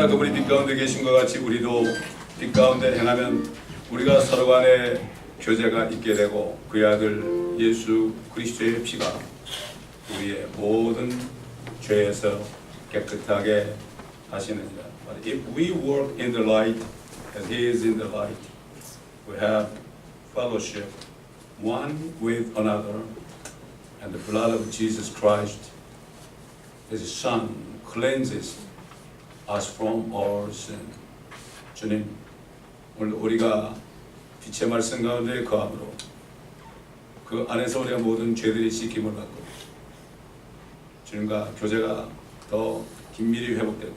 그분이 빛 가운데 계신 것 같이 우리도 빛 가운데 행하면 우리가 서로 간에 교제가 있게 되고 그의 아들 예수 그리스도의 피가 우리의 모든 죄에서 깨끗하게 하시느니라. But if we walk in the light as He is in the light, we have fellowship one with another, and the blood of Jesus Christ, His Son, cleanses us from all sin. 주님, 오늘 우리가 빛의 말씀 가운데 거함으로 그 안에서 우리가 모든 죄들이 씻김을 받고 주님과 교제가 더 긴밀히 회복되고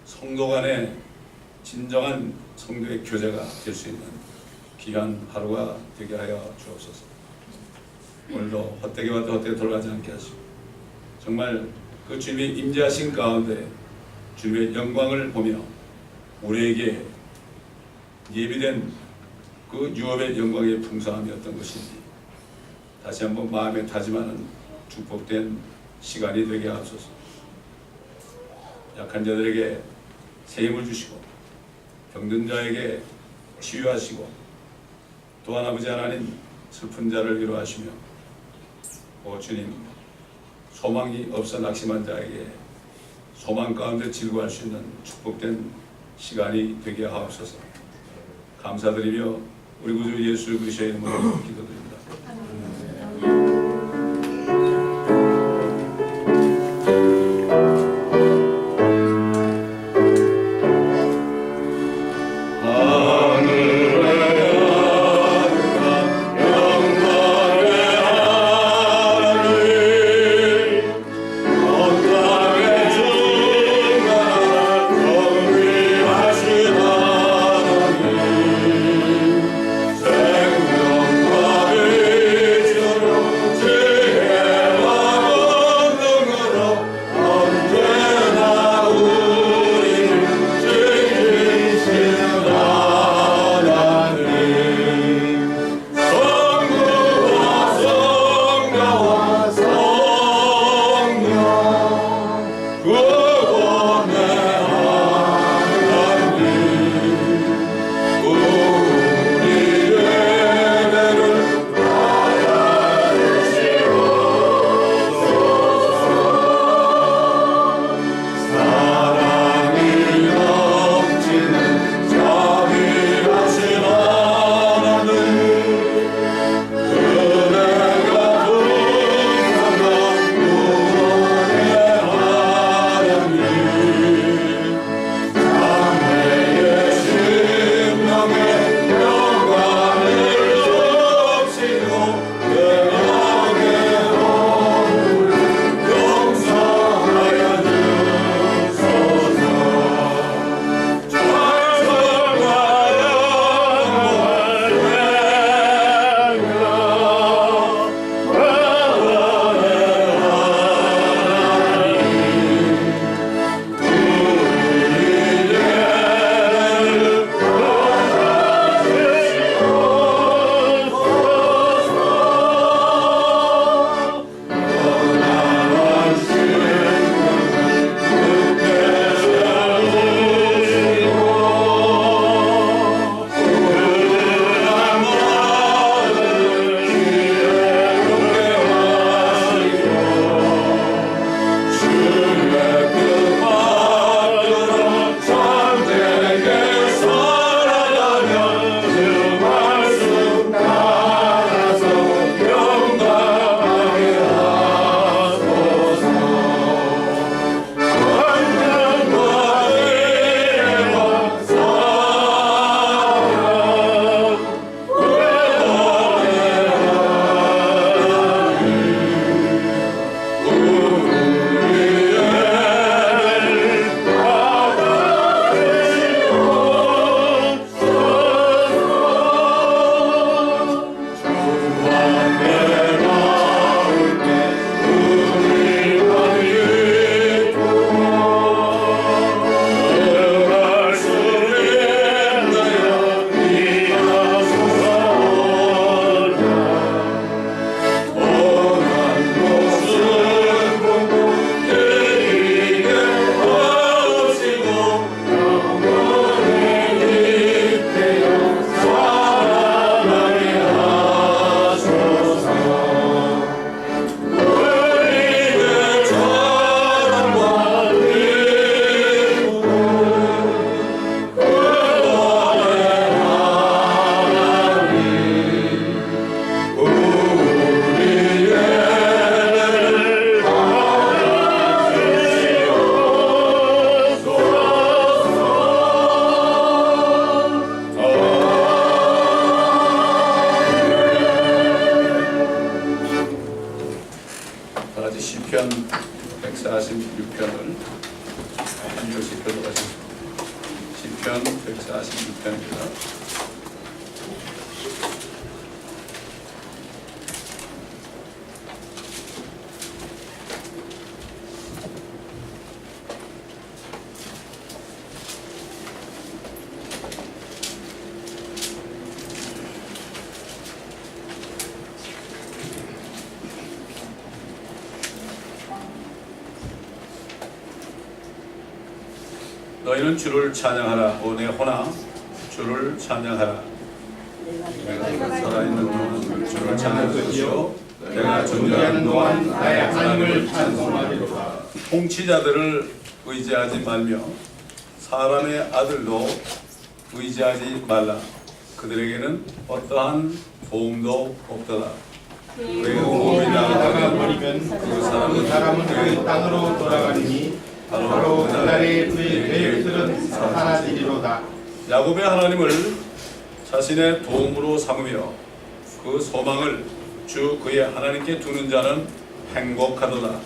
성도 간의 진정한 성도의 교제가 될 수 있는 귀한 하루가 되게 하여 주옵소서. 오늘도 헛되게 왔다 헛되게 돌아가지 않게 하시고 정말 그 주님의 임재하신 가운데 주님의 영광을 보며 우리에게 예비된 그 유업의 영광의 풍성함이 어떤 것인지 다시 한번 마음에 다짐하는 축복된 시간이 되게 하옵소서. 약한 자들에게 새 힘을 주시고 병든 자에게 치유하시고 또한 아버지 하나님 슬픈 자를 위로하시며 오 주님 소망이 없어 낙심한 자에게 소망 가운데 즐거워할 수 있는 축복된 시간이 되게 하옵소서. 감사드리며 우리 구주 예수 그리스도의 이름으로 기도드립니다. 생명과 시편 146편입니다. 너희는 주를 찬양하라. 오 내 혼아 주를 찬양하라. 내가 살아있는 동안 주를 찬양할 것이요 내가 존재하는 동안 나의 하나님을 찬송하리로다. 통치자들을 의지하지 말며 사람의 아들도 의지하지 말라. 그들에게는 어떠한 도움도 없도다. 그의 공업이 나가다가 버리면 그 사람은 그 땅으로 돌아가리니 바로 그날에 그의 계획들은 사라지리로다. 야곱의 하나님을 자신의 도움으로 삼으며 그 소망을 주 그의 하나님께 두는 자는 행복하도다.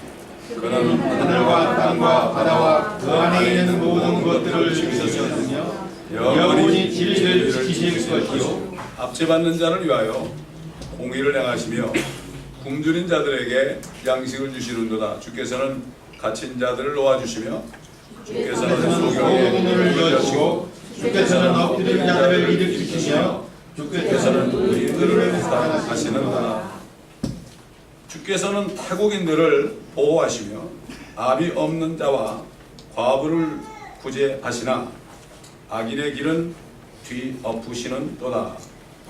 그는 하늘과 땅과 바다와 그 안에 있는 모든 것들을 지키셨으며 영원히 진리를 지키실 것이요 압제받는 자를 위하여 공의를 행하시며 굶주린 자들에게 양식을 주시는도다. 주께서는 갇힌 자들을 놓아주시며 주께서는 소경의 눈을 여시고 주께서는 엎드린 자들을 일으키시며 주께서는 의인들을 사랑하시는도다. 주께서는 타국인들을 보호하시며 압이 없는 자와 과부를 구제하시나 악인의 길은 뒤엎으시는도다.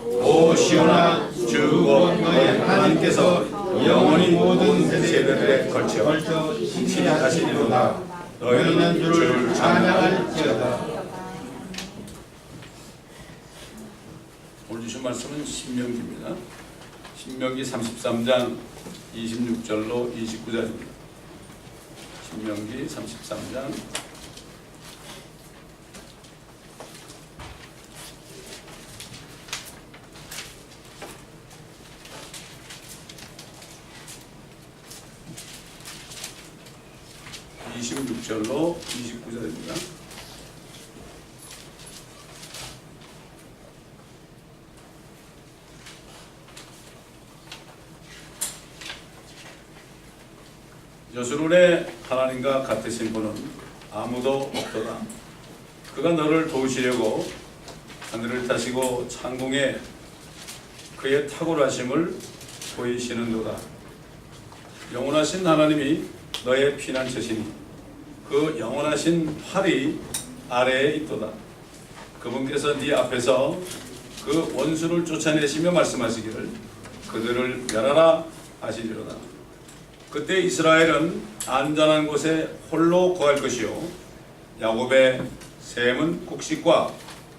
오 시온아 주 곧 너의 하나님께서 영원히 모든 세대들에 걸쳐 신실하시리로다. 너희는 주를 찬양할지어다. 오늘 주신 말씀은 신명기입니다. 신명기 33장 26절로 29절입니다. 신명기 33장 26절로 29절입니다. 여수론의 하나님과 같으신 분은 아무도 없도다. 그가 너를 도우시려고 하늘을 타시고 창공에 그의 탁월하심을 보이시는도다. 영원하신 하나님이 너의 피난처시니 그 영원하신 팔이 아래에 있도다. 그분께서 네 앞에서 그 원수를 쫓아내시며 말씀하시기를 그들을 멸하라 하시리로다. 그때 이스라엘은 안전한 곳에 홀로 거할 것이요 야곱의 샘은 곡식과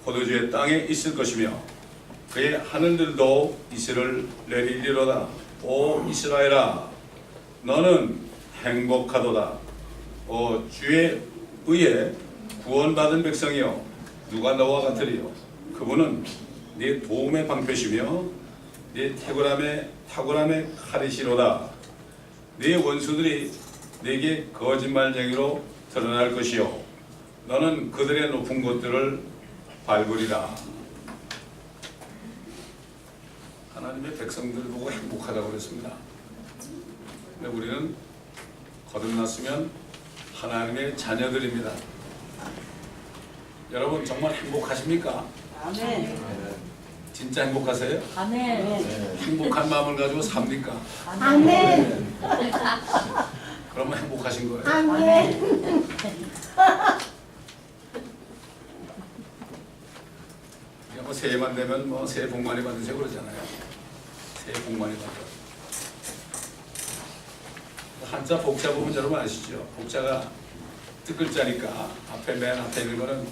포도주의 땅에 있을 것이며 그의 하늘들도 이슬을 내리리로다. 오 이스라엘아 너는 행복하도다. 오 주의 의에 구원받은 백성이여 누가 너와 같으리요. 그분은 네 도움의 방패시며 네 탁월함의 칼이시로다. 네 원수들이 네게 거짓말쟁이로 드러날 것이요 너는 그들의 높은 곳들을 밟으리라. 하나님의 백성들 보고 행복하다고 그랬습니다. 근데 우리는 거듭났으면 하나님의 자녀들입니다. 여러분 정말 행복하십니까? 아멘. 진짜 행복하세요? 아멘. 행복한 마음을 가지고 삽니까? 아멘. 그러면 행복하신 거예요. 아멘. 뭐 새해만 되면 뭐 새해 복 많이 받으세요 그러잖아요. 새해 복 많이 받아. 한자 복자 보면 여러분 아시죠? 복자가 뜻글자니까 맨 앞에 있는 거는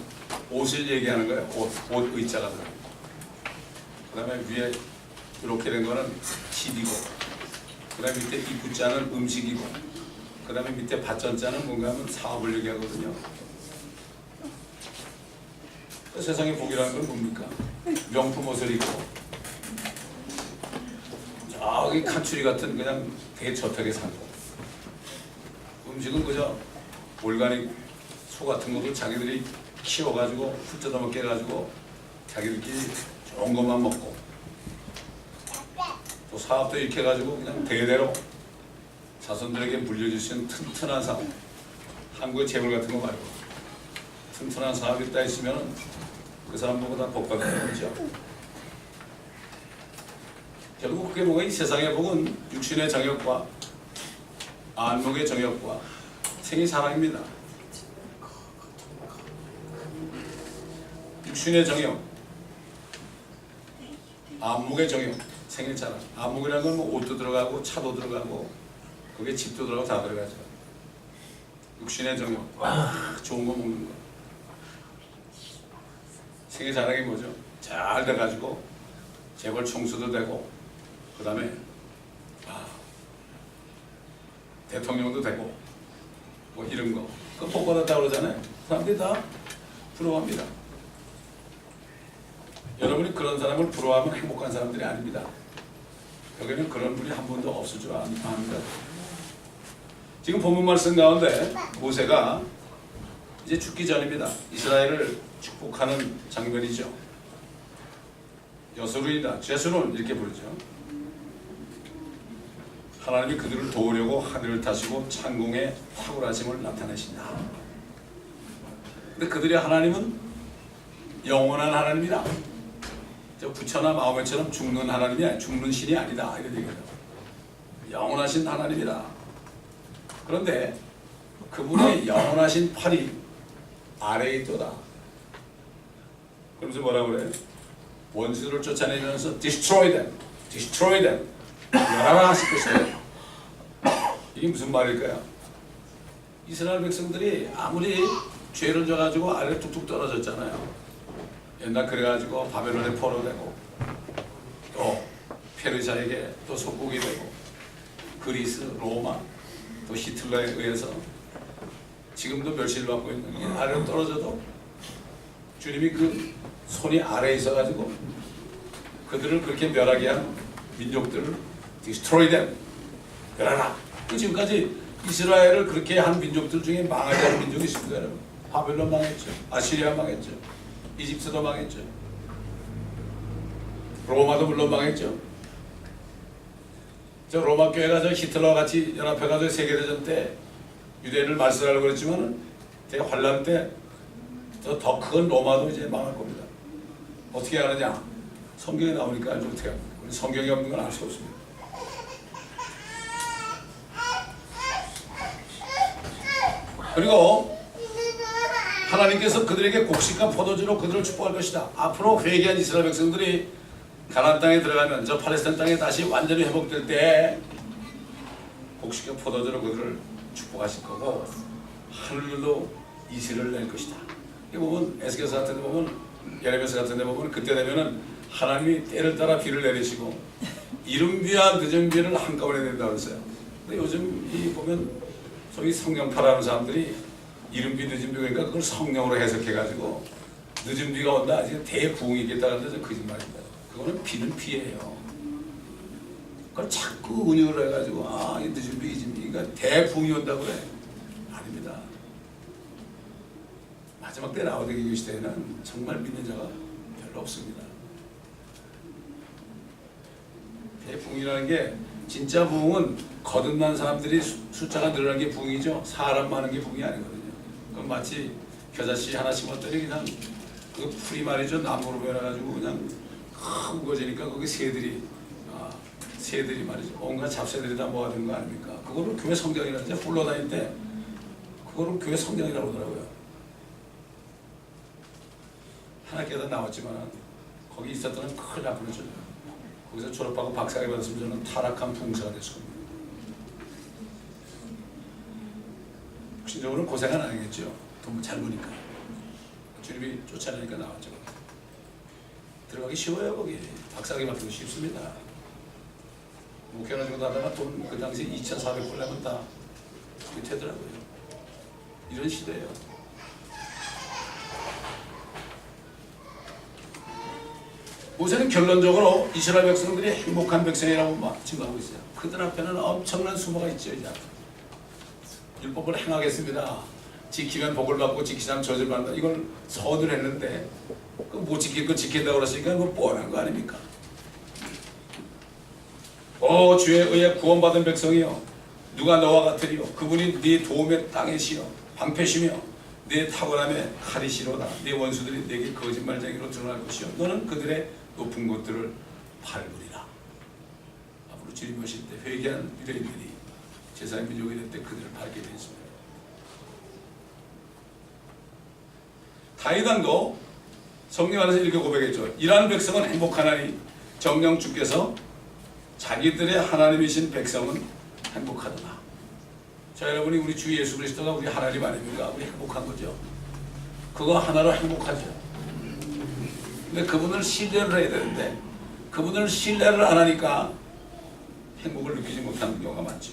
옷을 얘기하는 거예요. 옷 의자가 들어. 그 다음에 위에 이렇게 된 거는 집이고, 그 다음에 밑에 입구자는 음식이고, 그 다음에 밑에 밭전자는 뭔가 하면 사업을 얘기하거든요. 세상의 복이라는 건 뭡니까? 명품 옷을 입고 저기 칸추리 같은 그냥 되게 저택에 살고, 음식은 그저 올가닉 소 같은 것도 자기들이 키워가지고 훑어먹게 해가지고 자기들끼리 좋은 것만 먹고 또 사업도 이렇게 해가지고 그냥 대대로 자손들에게 물려줄 수 있는 튼튼한 사업, 한국의 재물 같은 거 말고 튼튼한 사업이 있다 있으면 그 사람보다 복 받는 거죠. 결국 그게 뭐가 이 세상의 복은 육신의 정욕과 안목의 정욕과 생의 사랑입니다. 육신의 정욕, 안목의 정욕, 생의 사랑. 안목이라는 건 뭐 옷도 들어가고 차도 들어가고 그게 집도 들어가고 다 들어가죠. 육신의 정욕, 좋은 거 먹는 거. 생의 사랑이 뭐죠? 잘 돼가지고 재벌 총수도 되고 그 다음에 대통령도 되고 뭐 이런 거 그거 복 받았다고 그러잖아요. 사람들이 다 부러워합니다. 여러분이 그런 사람을 부러워하면 행복한 사람들이 아닙니다. 여기는 그런 분이 한 분도 없을 줄 압니다. 지금 본문 말씀 가운데 모세가 이제 죽기 전입니다. 이스라엘을 축복하는 장면이죠. 여수룬이다, 제수룬 이렇게 부르죠. 하나님이 그들을 도우려고 하늘을 타시고 창공에 탁월하심을 나타내신다. 근데 그들의 하나님은 영원한 하나님이다. 저 부처나 마호메처럼 죽는 하나님이 아니, 죽는 신이 아니다 이런 얘기죠. 영원하신 하나님이다. 그런데 그분의 영원하신 팔이 아래에 있도다. 그러면서 뭐라고 그래요? 원수들을 쫓아내면서 destroy them, destroy them, 멸하라 하실 것이다. 이게 무슨 말일까요? 이스라엘 백성들이 아무리 죄를 져가지고 아래로 뚝뚝 떨어졌잖아요. 옛날 그래가지고 바벨론에 포로되고 또 페르시아에게 또 속국이 되고 그리스, 로마, 또 히틀러에 의해서 지금도 멸시를 받고 있는 게 아래로 떨어져도 주님이 그 손이 아래에 있어가지고 그들을 그렇게 멸하게 한 민족들을 destroy them, 멸하라. 그 지금까지 이스라엘을 그렇게 한 민족들 중에 망하지 않은 민족이 있습니다. 여러분. 바벨론 망했죠. 아시리아 망했죠. 이집트도 망했죠. 로마도 물론 망했죠. 저 로마 교회가 저 히틀러와 같이 연합해가지고 세계대전 때 유대인을 말살하려고 그랬지만은 대환란 때 더 큰 로마도 이제 망할 겁니다. 어떻게 하느냐? 성경에 나오니까 알죠. 어떻게 합니까? 우리 성경에 없는 건 알 수 없습니다. 그리고 하나님께서 그들에게 곡식과 포도주로 그들을 축복할 것이다. 앞으로 회개한 이스라엘 백성들이 가나안 땅에 들어가면 저 팔레스타인 땅에 다시 완전히 회복될 때 곡식과 포도주로 그들을 축복하실 거고 하늘로 이슬을 낼 것이다. 이 보면 에스겔서 같은 데 보면 예레미야서 같은 데 보면 그때 되면은 하나님이 때를 따라 비를 내리시고 이른 비와 늦은 비를 한꺼번에 낸다고 했어요. 근데 요즘 이 보면 소위 성경파라는 사람들이 이른 비 늦은 비 그러니까 그걸 성령으로 해석해가지고 늦은 비가 온다 아직 대부흥이겠다 하는데 거짓말입니다. 그거는 비는 비예요. 그걸 자꾸 은유를 해가지고 이 늦은 비 늦은 비가 대부흥이 온다고 그래. 아닙니다. 마지막 때 라오디게아 시대에는 정말 믿는 자가 별로 없습니다. 대부흥이라는 게 진짜 부흥은 거듭난 사람들이 숫자가 늘어나는 게 부흥이죠. 사람 많은 게 부흥이 아니거든요. 그건 마치 겨자씨 하나 심었더니 그냥 그 풀이 말이죠. 나무로 변해가지고 그냥 우거지니까 거기 새들이 말이죠. 온갖 잡새들이 다 모아든 거 아닙니까? 그거를 교회 성경이라는데 굴러다닐 때 그거를 교회 성경이라고 하더라고요. 하나께서 나왔지만 거기 있었던 큰일 날 뻔했죠. 거기서 졸업하고 박사학위 받았으면 저는 타락한 부흥사가 됐을 겁니다. 육신적으로는 고생은 안 하겠죠. 돈 잘 버니까. 주님이 쫓아내니까 나왔죠. 들어가기 쉬워요. 거기 박사학위 받기도 쉽습니다. 목회나 정도 하다가 돈 그 당시 2,400불 내면 다 되더라고요. 이런 시대예요. 모세는 결론적으로 이스라엘 백성들이 행복한 백성이라고 증거하고 있어요. 그들 앞에는 엄청난 수모가 있죠. 이제 율법을 행하겠습니다. 지키면 복을 받고 지키지 않으면 저주를 받는다. 이걸 서두를 했는데 못 지킬 거 지킨다고 그랬으니까 그거 뻔한 거 아닙니까? 주의 의에 구원받은 백성이여 누가 너와 같으리요 그분이 네 도움의 땅이시여 방패시며 네 탁월함에 칼이시로다. 네 원수들이 네게 거짓말쟁이로 드러날 것이요 너는 그들의 높은 곳들을 밟으리라. 앞으로 주님 오실 때 회개한 유대인들이 제사의 민족이 될 때 그들을 밟게 되었습니다. 다윗왕도 성령 안에서 이렇게 고백했죠. 이러한 백성은 행복하나니 정녕 주께서 자기들의 하나님이신 백성은 행복하더라. 자, 여러분이 우리 주 예수 그리스도가 우리 하나님 아닙니까? 우리 행복한 거죠. 그거 하나로 행복하죠. 근데 그분을 신뢰를 해야 되는데 그분을 신뢰를 안 하니까 행복을 느끼지 못하는 경우가 많죠.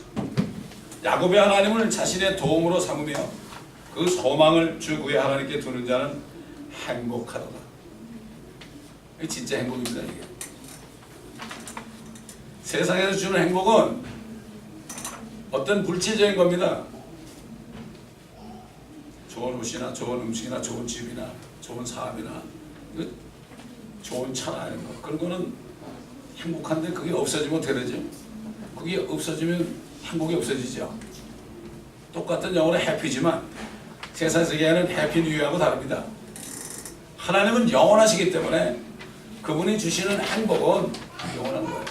야곱의 하나님을 자신의 도움으로 삼으며 그 소망을 주 그의 하나님께 두는 자는 행복하더라. 이게 진짜 행복입니다. 이게 세상에서 주는 행복은 어떤 물질적인 겁니다. 좋은 옷이나 좋은 음식이나 좋은 집이나 좋은 사업이나 좋은 차나 이런 거 그런 거는 행복한데 그게 없어지면 어떻게 되죠? 그게 없어지면 행복이 없어지죠. 똑같은 영어로 해피지만 세상에서 얘기하는 해피 뉴이하고 다릅니다. 하나님은 영원하시기 때문에 그분이 주시는 행복은 영원한 거예요.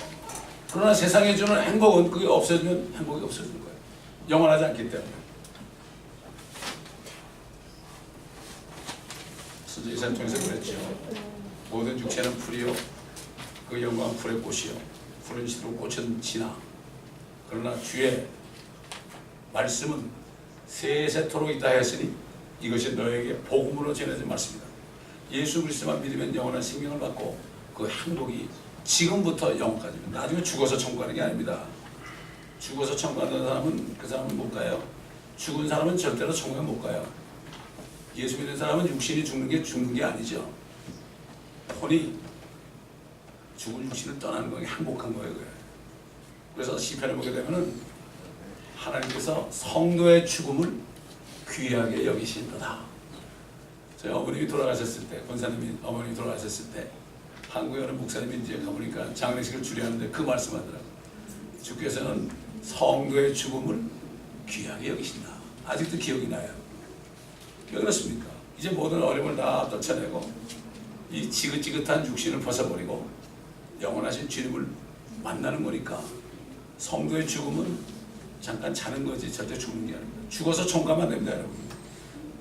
그러나 세상에 주는 행복은 그게 없어지면 행복이 없어지는 거예요. 영원하지 않기 때문에. 선지 이사야 통해서 그랬죠. 모든 육체는 풀이요 그 영광은 풀의 꽃이요 푸른 시로 꽃은 지나 그러나 주의 말씀은 세세토록 있다 했으니 이것이 너에게 복음으로 전해진 말씀이다. 예수 그리스도만 믿으면 영원한 생명을 받고 그 행복이 지금부터 영원까지입니다. 나중에 죽어서 천국 가는 게 아닙니다. 죽어서 천국 가는 사람은 그 사람은 못 가요. 죽은 사람은 절대로 천국에 못 가요. 예수 믿는 사람은 육신이 죽는 게 아니죠. 혼이 죽은 육신을 떠나는 거 행복한 거예요. 그래서 시편을 보게 되면은 하나님께서 성도의 죽음을 귀하게 여기신다. 저희 어머님이 돌아가셨을 때, 권사님이 어머님이 돌아가셨을 때 한국에 어느 목사님이 이제 가보니까 장례식을 주례하는데 그 말씀하더라고요. 주께서는 성도의 죽음을 귀하게 여기신다. 아직도 기억이 나요. 왜 그렇습니까? 이제 모든 어려움을 다 떨쳐내고 이 지긋지긋한 육신을 벗어버리고 영원하신 주님을 만나는 거니까 성도의 죽음은 잠깐 자는 거지 절대 죽는 게 아닙니다. 죽어서 천국 가면 안 됩니다, 여러분.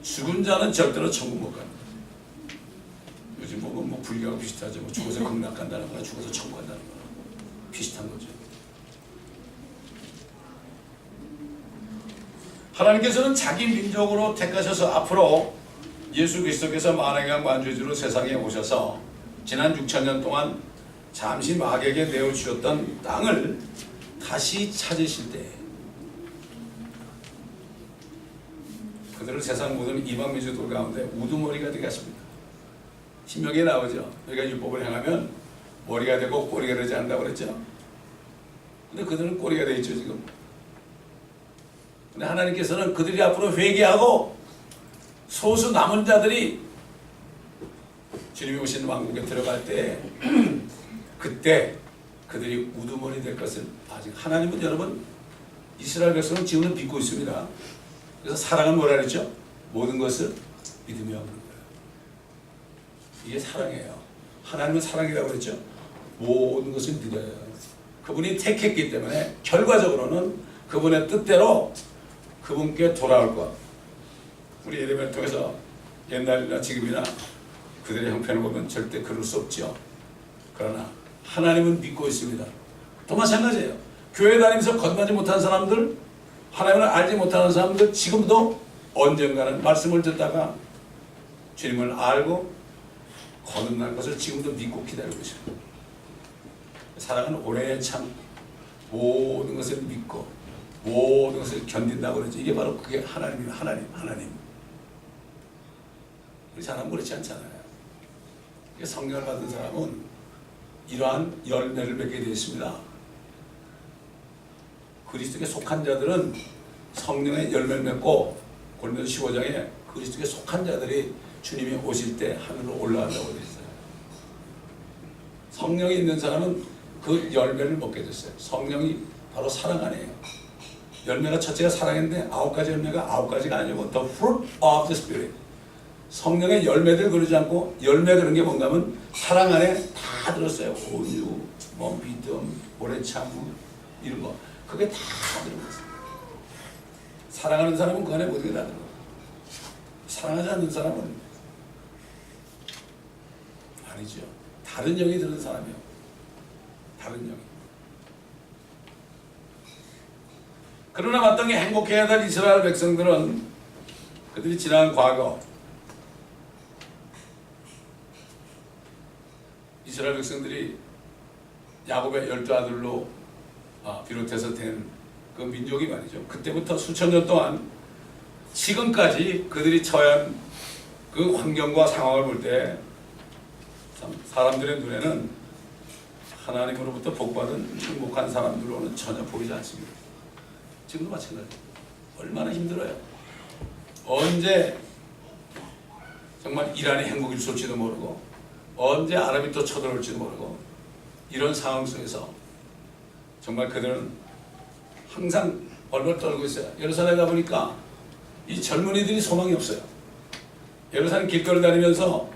죽은 자는 절대로 천국 못 갑니다. 요즘 뭐 불교하고 비슷하죠. 뭐 죽어서 극락 간다는 거나 죽어서 천국 간다는 거나 비슷한 거죠. 하나님께서는 자기 민족으로 택하셔서 앞으로 예수 그리스도께서 만왕의 만주주로 세상에 오셔서 지난 6,000년 동안 잠시 마귀에게 내어주셨던 땅을 다시 찾으실 때 그들을 세상 모든 이방 민족들 가운데 우두머리가 되게 하십니다. 신명기에 나오죠. 우리가 율법을 행하면 머리가 되고 꼬리가 되지 않는다고 그랬죠. 근데 그들은 꼬리가 되어 있죠 지금. 근데 하나님께서는 그들이 앞으로 회개하고 소수 남은 자들이 주님이 오신 왕국에 들어갈 때 그때 그들이 우두머리 될 것을 아직 하나님은 여러분 이스라엘 백성은 지금은 믿고 있습니다. 그래서 사랑은 뭐라 그랬죠? 모든 것을 믿으며 그런 거예요. 이게 사랑이에요. 하나님은 사랑이라고 그랬죠? 모든 것을 믿어요. 그분이 택했기 때문에 결과적으로는 그분의 뜻대로 그분께 돌아올 것. 우리 예레미야를 통해서 옛날이나 지금이나 그들의 형편을 보면 절대 그럴 수 없죠. 그러나 하나님은 믿고 있습니다. 또 마찬가지예요. 교회 다니면서 건너지 못한 사람들, 하나님을 알지 못하는 사람들 지금도 언젠가는 말씀을 듣다가 주님을 알고 거듭날 것을 지금도 믿고 기다리고 있습니다. 사랑은 오래 참 모든 것을 믿고 모든 것을 견딘다고 그러죠. 이게 바로 그게 하나님이에요. 하나님. 우리 사람은 그렇지 않잖아요. 성령을 받은 사람은 이러한 열매를 맺게 되어 있습니다. 그리스도께 속한 자들은 성령의 열매를 맺고 고린도서 15장에 그리스도께 속한 자들이 주님이 오실 때 하늘로 올라간다고 되어 있어요. 성령이 있는 사람은 그 열매를 먹게 됐어요. 성령이 바로 사랑 안에요. 열매가 첫째가 사랑인데 9가지 열매가 9가지가 아니고 the fruit of the spirit. 성령의 열매들 그러지 않고 열매 그런 게 뭔가 하면 사랑 안에 다 들었어요. 온유, 뭐 믿음, 오래 참음 이런 거. 그게 다 들어있어요. 사랑하는 사람은 그 안에 모든 게 다 들어요. 사랑하지 않는 사람은 아니죠. 다른 영이 드는 사람이요. 다른 영이. 그러나 마땅히 행복해야 될 이스라엘 백성들은 그들이 지난 과거 이스라엘 백성들이 야곱의 12아들로 비롯해서 된 그 민족이 말이죠. 그때부터 수천 년 동안 지금까지 그들이 처한 그 환경과 상황을 볼 때 사람들의 눈에는 하나님으로부터 복받은 행복한 사람들로는 전혀 보이지 않습니다. 지금도 마찬가지예요. 얼마나 힘들어요. 언제 정말 이란이 행복일 수 올지도 모르고 언제 아랍이 또 쳐들어올지도 모르고 이런 상황 속에서 정말 그들은 항상 벌벌 떨고 있어요. 예루살렘에 가보니까 이 젊은이들이 소망이 없어요. 예루살렘 길거리 다니면서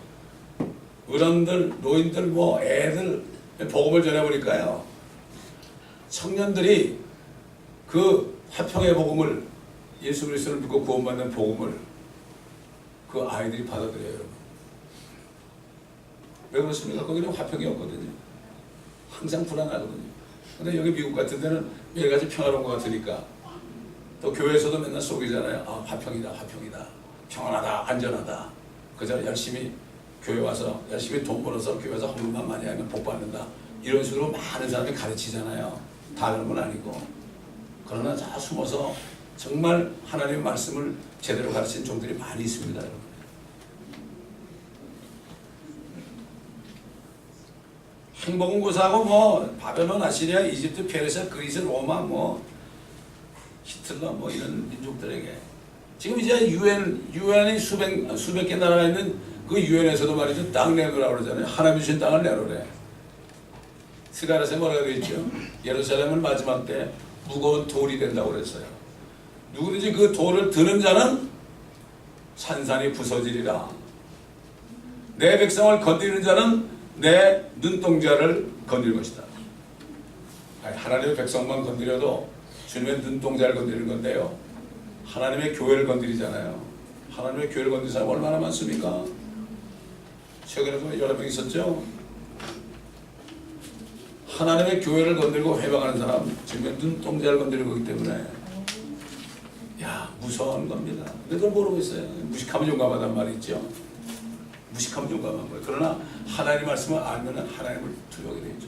어른들, 노인들, 뭐 애들 복음을 전해보니까요. 청년들이 그 화평의 복음을 예수 그리스도를 믿고 구원받는 복음을 그 아이들이 받아들여요. 여러분. 왜 그렇습니까? 거기는 화평이 없거든요. 항상 불안하거든요. 근데 여기 미국 같은 데는 매일같이 평화로운 것 같으니까 또 교회에서도 맨날 속이잖아요. 아, 화평이다, 화평이다. 평안하다, 안전하다. 그저 열심히 교회 와서 열심히 돈 벌어서 교회에서 헌금만 많이 하면 복 받는다. 이런 식으로 많은 사람이 가르치잖아요. 다 그런 건 아니고. 그러나 다 숨어서 정말 하나님의 말씀을 제대로 가르치는 종들이 많이 있습니다. 여러분. 행복은 고사하고 뭐 바벨론, 아시리아, 이집트, 페르시아, 그리스, 로마, 뭐 히틀러 뭐 이런 민족들에게 지금 이제 유엔이 수백 개 나라가 있는 그 유엔에서도 말이죠. 땅 내놓으라고 그러잖아요. 하나님 주신 땅을 내놓으래. 스가랴서에 뭐라고 되어 있죠? 예루살렘을 마지막 때 무거운 돌이 된다고 그랬어요. 누구든지 그 돌을 드는 자는 산산이 부서지리라. 내 백성을 건드리는 자는 내 눈동자를 건드릴 것이다. 하나님의 백성만 건드려도 주님의 눈동자를 건드리는 건데요. 하나님의 교회를 건드리잖아요. 하나님의 교회를 건드리는 사람 얼마나 많습니까? 최근에도 여러 명 있었죠. 하나님의 교회를 건드리고 회방하는 사람 주님의 눈동자를 건드리는 거기 때문에 무서운 겁니다. 그걸 모르고 있어요. 무식하면 용감하단 말이 있죠. 무식하면 용감한 거예요. 그러나 하나님의 말씀을 알면 하나님을 두려워하게 되죠.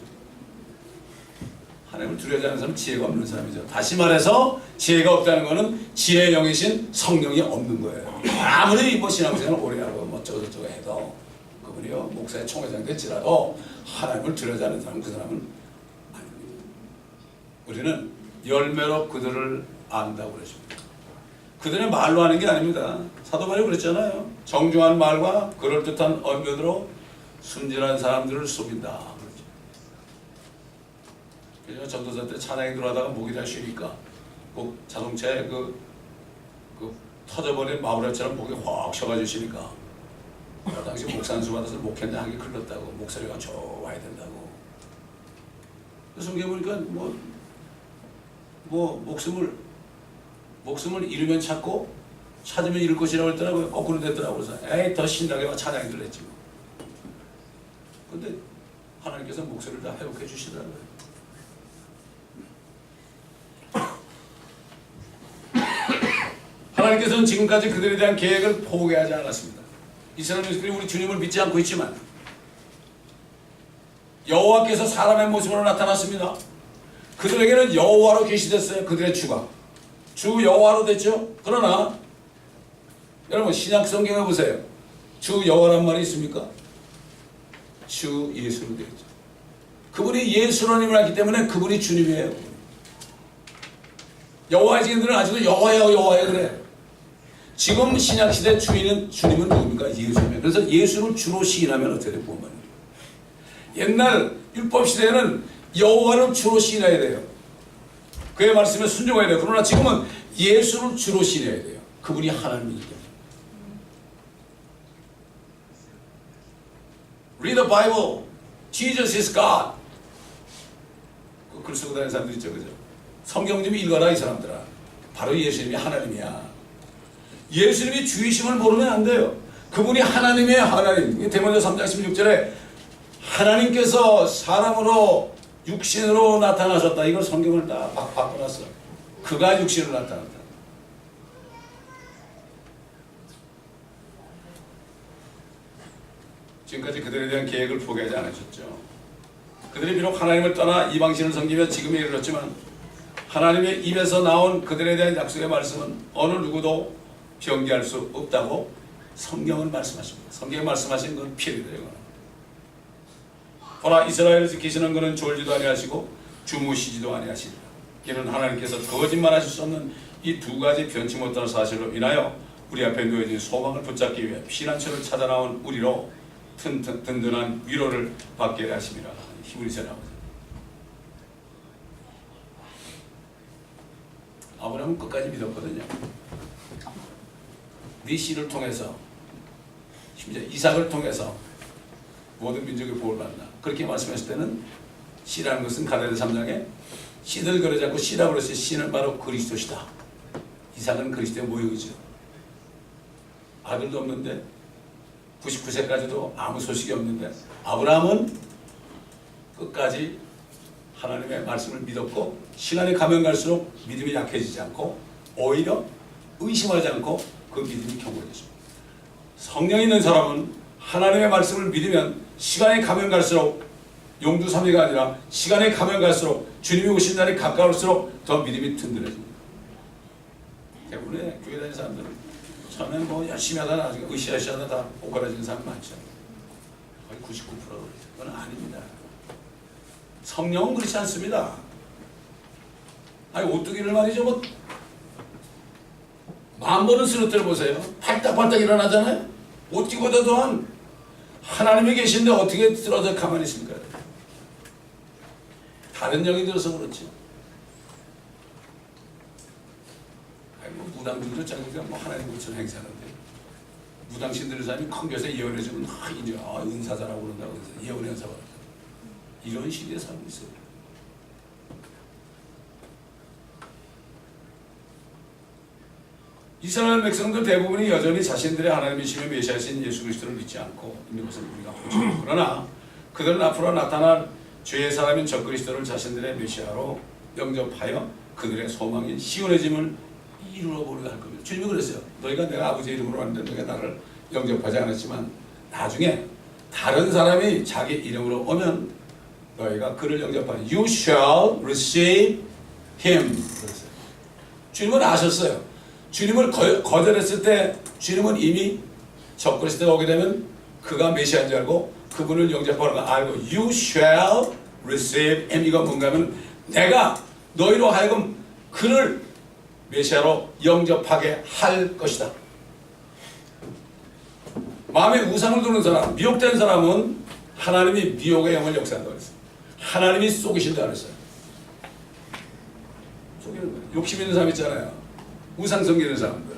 하나님을 두려워하지 않는 사람은 지혜가 없는 사람이죠. 다시 말해서 지혜가 없다는 것은 지혜의 영이신 성령이 없는 거예요. 아무리 뭐 신앙생활을 오래 하고 뭐 저쩌고 해도 그분이요 목사의 총회장 됐지라도 하나님을 두려워하지 않는 사람은 그 사람은 아닙니다. 우리는 열매로 그들을 안다고 그러십니다. 그들의 말로 하는 게 아닙니다. 사도 바울이 그랬잖아요. 정중한 말과 그럴듯한 언변으로 순진한 사람들을 속인다. 그래서 전도사 때 찬양이 들어가다가 목이 다 쉬니까 그 자동차에 그 터져버린 마우라처럼 목이 확 쉬어가지시니까 당시 목산수 받아서 목했는데 한개 클렀다고 목소리가 좋아야 된다고. 성경에 보니까 목숨을 잃으면 찾고 찾으면 잃을 것이라고 했더라고요. 거꾸로 됐더라고요. 그래서 에이 더 신나게 찬양이 들렸지 뭐. 근데 하나님께서 목소리를 다 회복해 주시더라고요. 하나님께서는 지금까지 그들에 대한 계획을 포기하지 않았습니다. 이스라엘 백성들이 우리 주님을 믿지 않고 있지만 여호와께서 사람의 모습으로 나타났습니다. 그들에게는 여호와로 계시됐어요. 그들의 주가 주 여호와로 됐죠. 그러나 여러분 신약 성경에 보세요. 주 여호와란 말이 있습니까? 주 예수로 되었죠. 그분이 예수로님을 하기 때문에 그분이 주님이에요. 여호와의 증인들은 아직도 여호와여 여호와여 그래. 지금 신약시대 주님은 누굽니까? 예수님이에요. 그래서 예수를 주로 시인하면 어떻게 돼요? 보면 옛날 율법시대에는 여호와를 주로 시인해야 돼요. 그의 말씀에 순종해야 돼요. 그러나 지금은 예수를 주로 시인해야 돼요. 그분이 하나님이기 때문에. Read the Bible. Jesus is God. 글 쓰고 다니는 사람들 있죠, 그죠? 성경 좀 읽어라 이 사람들아. 바로 예수님이 하나님이야. 예수님이 주이심을 모르면 안 돼요. 그분이 하나님이에요, 하나님. 데모서 3장 16절에 하나님께서 사람으로 육신으로 나타나셨다. 이걸 성경을 딱 바꿔놨어. 그가 육신으로 나타났다. 지금까지 그들에 대한 계획을 포기하지 않으셨죠. 그들이 비록 하나님을 떠나 이방신을 섬기며 지금에 이르렀지만 하나님의 입에서 나온 그들에 대한 약속의 말씀은 어느 누구도 변개할 수 없다고 성경은 말씀하십니다. 성경에 말씀하신 건 필요해요. 보라 이스라엘을 지키시는 것은 졸지도 아니하시고 주무시지도 아니하시리라. 이는 하나님께서 거짓말하실 수 없는 이 두 가지 변치 못할 사실로 인하여 우리 앞에 놓여진 소망을 붙잡기 위해 피난처를 찾아 나온 우리로 든든한 위로를 받게 하심이라. 히브리서 나오죠. 아브라함은 끝까지 믿었거든요. 네 씨를 통해서 심지어 이삭을 통해서 모든 민족의 복을 받는다. 그렇게 말씀하실 때는 씨라는 것은 가데스 3장에 씨들 그러지 않고 씨라고 그랬어요. 씨는 바로 그리스도시다. 이삭은 그리스도의 모형이죠. 아들도 없는데 99세까지도 아무 소식이 없는데 아브라함은 끝까지 하나님의 말씀을 믿었고 시간이 가면 갈수록 믿음이 약해지지 않고 오히려 의심하지 않고 그 믿음이 견고해졌습니다. 성령 있는 사람은 하나님의 말씀을 믿으면 시간이 가면 갈수록 용두삼이가 아니라 시간이 가면 갈수록 주님이 오신 날이 가까울수록 더 믿음이 든든해집니다. 대부분의 교회 다니는 사람들은 처음엔 뭐 열심히 하다가 나중에 으쌰으쌰하다 다 오그라지는 사람 많죠. 거의 99% 그렇죠. 그건 아닙니다. 성령은 그렇지 않습니다. 아니 오뚜기를 말이죠. 뭐 10,000번은 쓰러뜨려 보세요. 팔딱팔딱 일어나잖아요. 오뚜기보다 더한 하나님이 계신데 어떻게 쓰러져 가만히 있습니까? 다른 영이 들어서 그렇지. 아니 뭐 무당들도 자기가 뭐 하나님 것처럼 행세하는데 무당신 들은 사람이 큰 교회에서 예언해주면 이제 은사자라고 그런다고 해서 예언 연사가 이런 시대에 살고 있어요. 이스라엘 백성들 대부분이 여전히 자신들의 하나님이시며 메시아신 예수 그리스도를 믿지 않고 있는 것을 우리가 보죠. 그러나 그들은 앞으로 나타날 죄의 사람인 저 그리스도를 자신들의 메시아로 영접하여 그들의 소망인 시온해짐을 이루어 보려고 할 겁니다. 주님이 그랬어요. 너희가 내가 아버지 이름으로 왔는데 너희가 나를 영접하지 않았지만 나중에 다른 사람이 자기 이름으로 오면 너희가 그를 영접하는 You shall receive him. 그랬어요. 주님은 아셨어요. 주님을 거절했을 때 주님은 이미 저 그리스도가 오게 되면 그가 메시아인 줄 알고 그분을 영접하는 걸 알고 You shall receive him. 이건 뭔가 하면 내가 너희로 하여금 그를 메시아로 영접하게 할 것이다. 마음에 우상을 두는 사람, 미혹된 사람은 하나님이 미혹의 영을 역사한다고 했어요. 하나님이 속이신다고 했어요. 속이는 거예요. 욕심 있는 사람 있잖아요. 우상 섬기는 사람들.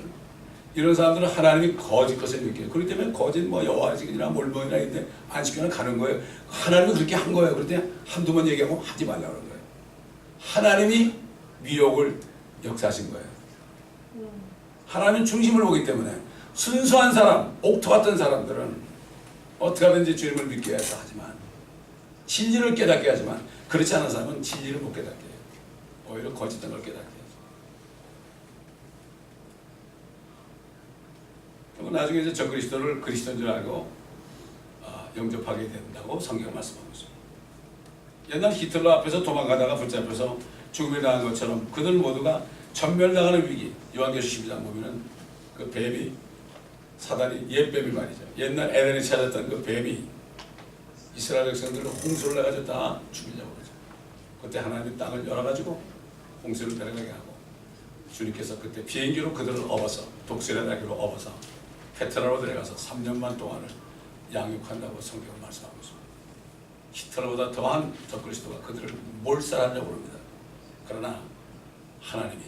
이런 사람들은 하나님이 거짓 것을 느껴요. 그렇기 때문에 거짓 뭐 여호와직이나 몰몬이나 있는데 안식교는 가는 거예요. 하나님은 그렇게 한 거예요. 그럴 때 한두 번 얘기하고 하지 말라고 그런 거예요. 하나님이 미혹을 역사하신 거예요. 하나님 중심을 보기 때문에 순수한 사람, 옥토 같은 사람들은 어떻게 하든지 주님을 믿게 해서 하지만 진리를 깨닫게 하지만 그렇지 않은 사람은 진리를 못 깨닫게 해요. 오히려 거짓된 걸 깨닫게 해요. 그럼 나중에 이제 저 그리스도를 그리스도인 줄 알고 영접하게 된다고 성경 말씀하고 있습니다. 옛날 히틀러 앞에서 도망가다가 붙잡혀서 죽음에 당한 것처럼 그들 모두가 전멸당하는 위기. 요한계시 12장 보면은 그 뱀이 사단이 옛뱀이 말이죠. 옛날 에덴에 찾았던 그 뱀이 이스라엘 백성들을 홍수를 내가지고 다 죽이려고 그러죠. 그때 하나님이 땅을 열어가지고 홍수를 내려가게 하고 주님께서 그때 비행기로 그들을 업어서 독수리나기로 업어서 베트남으로 데려가서 3년만 동안을 양육한다고 성경을 말씀하고 있습니다. 히틀러보다 더한 적그리스도가 그들을 몰살하려고 합니다. 그러나 하나님이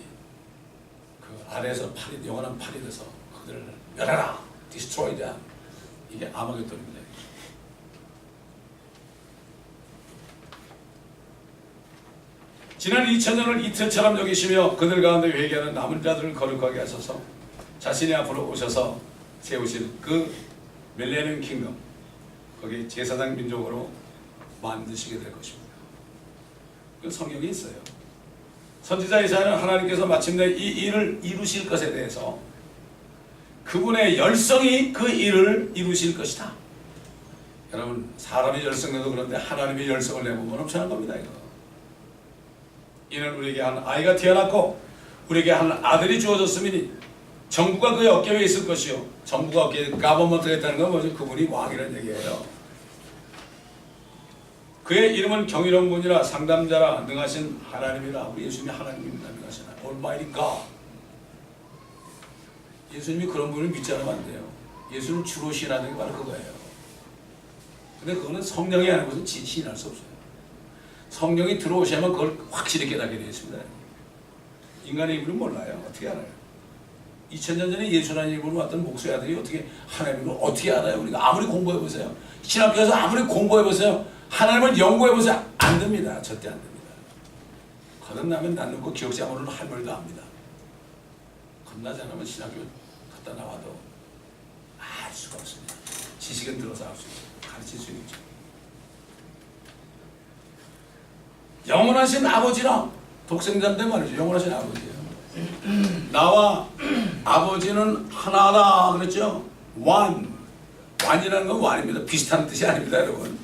그 아래에서 팔이 영원한 팔이 돼서 그들을 멸하라, destroy them. 이게 아마겟돈입니다. 지난 2000년을 이틀처럼 여기시며 그들 가운데 회개하는 남은 자들을 거룩하게 하셔서 자신이 앞으로 오셔서 세우실 그 밀레니엄 킹덤, 거기 제사장 민족으로 만드시게 될 것입니다. 그 성경이 있어요. 선지자 이사야는 하나님께서 마침내 이 일을 이루실 것에 대해서 그분의 열성이 그 일을 이루실 것이다. 여러분, 사람이 열성내도 그런데 하나님의 열성을 내보면 엄청난 겁니다. 이거. 이는 우리에게 한 아이가 태어났고 우리에게 한 아들이 주어졌으니 정부가 그의 어깨 위에 있을 것이요. 정부가 어깨에 가버먼트가 있다는 건 뭐죠? 그분이 왕이라는 얘기예요. 그의 이름은 경이로운 분이라 상담자라 능하신 하나님이라. 우리 예수님이 하나님입니다. 능하신 Almighty God. 예수님이 그런 분을 믿지 않으면 안 돼요. 예수는 주로 신하는 게 바로 그거예요. 근데 그거는 성령이 아닌 것은 신할 수 없어요. 성령이 들어오셔야만 그걸 확실히 깨닫게 되어 있습니다. 인간의 입으로 몰라요. 어떻게 알아요? 2000년 전에 예수라는 이름으로 왔던 목수의 아들이 어떻게 하나님을 어떻게 알아요? 우리가 아무리 공부해보세요. 신학교에서 아무리 공부해보세요. 하나님을 연구해보세요. 안 됩니다. 절대 안 됩니다. 거듭나면 낫는 거 기억장으로는 할 말도 압니다. 겁나지 않으면 신학교 갔다 나와도 알 수가 없습니다. 지식은 들어서 알 수 있어요. 가르칠 수 있죠. 영원하신 아버지랑 독생자인데 말이죠. 영원하신 아버지예요. 나와 아버지는 하나다 그랬죠. 완이라는 건 완입니다. 비슷한 뜻이 아닙니다, 여러분.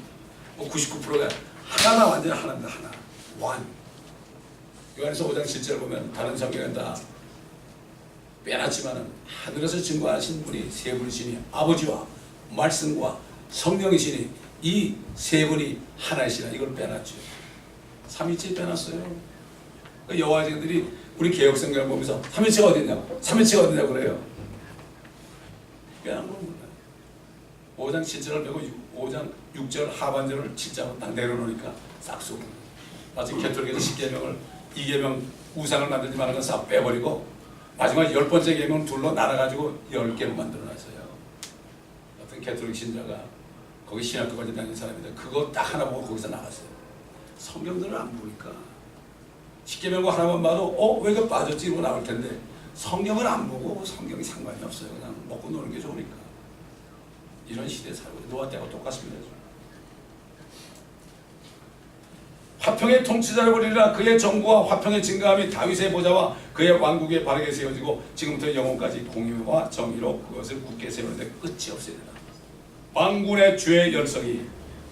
99%가 하나다, 완전 하나입니다. 하나. 완. 요한에서 5장 7절 보면 다른 성경은 다 빼놨지만은 하늘에서 증거하신 분이 세 분이시니 아버지와 말씀과 성령이시니 이 세 분이 하나이시라. 이걸 빼놨죠. 삼위체 빼놨어요. 여호와쟁이들이 우리 개혁성경을 보면서 삼위체가 어딨냐고, 삼위체가 어딨냐고 그래요. 빼놓은 건 몰라요. 5장 7절을 빼고 5장 6절 하반절을 7장으로 딱 내려놓으니까 싹 쏘고, 마치 개톨교에서 10계명을 2계명 우상을 만들지 말라는 건 싹 빼버리고 마지막 10번째 계명을 둘러 날아가지고 10개로 만들어놨어요. 어떤 개톨릭 신자가 거기 신학교까지 다니는 사람인데 그거 딱 하나 보고 거기서 나갔어요. 성경들을 안 보니까 10계명과 하나만 봐도 왜 이거 빠졌지? 이러고 나올 텐데 성경을 안 보고 성경이 상관이 없어요. 그냥 먹고 노는 게 좋으니까. 이런 시대에 살고 노아 때하고 똑같습니다. 화평의 통치자를 부리라. 그의 정부와 화평의 증거함이 다윗의 보좌와 그의 왕국에 바르게 세워지고 지금부터 영원까지 공의와 정의로 그것을 굳게 세우는데 끝이 없으리라. 만군의 주의 열성이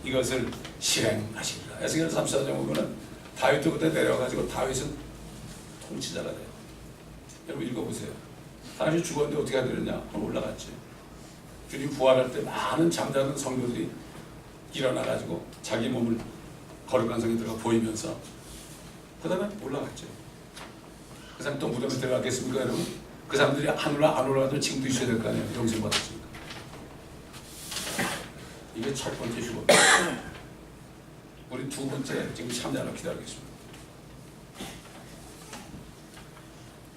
이것을 실행하십니다. 에스겔 34장 보면은 다윗도 그때 내려가지고 다윗은 통치자가 돼요. 여러분 읽어보세요. 다윗이 죽었는데 어떻게 하느냐? 올라갔죠. 주님 부활할 때 많은 잠자는 성도들이 일어나가지고 자기 몸을 거룩한 성에 들어가 보이면서 그 다음에 올라갔죠. 그 사람 또 무덤에 들어갔겠습니까 여러분? 그 사람들이 하늘로 안 올라가도 지금도 있어야 될 거 아니에요. 영생받았으니까. 이게 첫 번째 휴거. 우리 두 번째 지금 참여하러 기다리고 있습니다.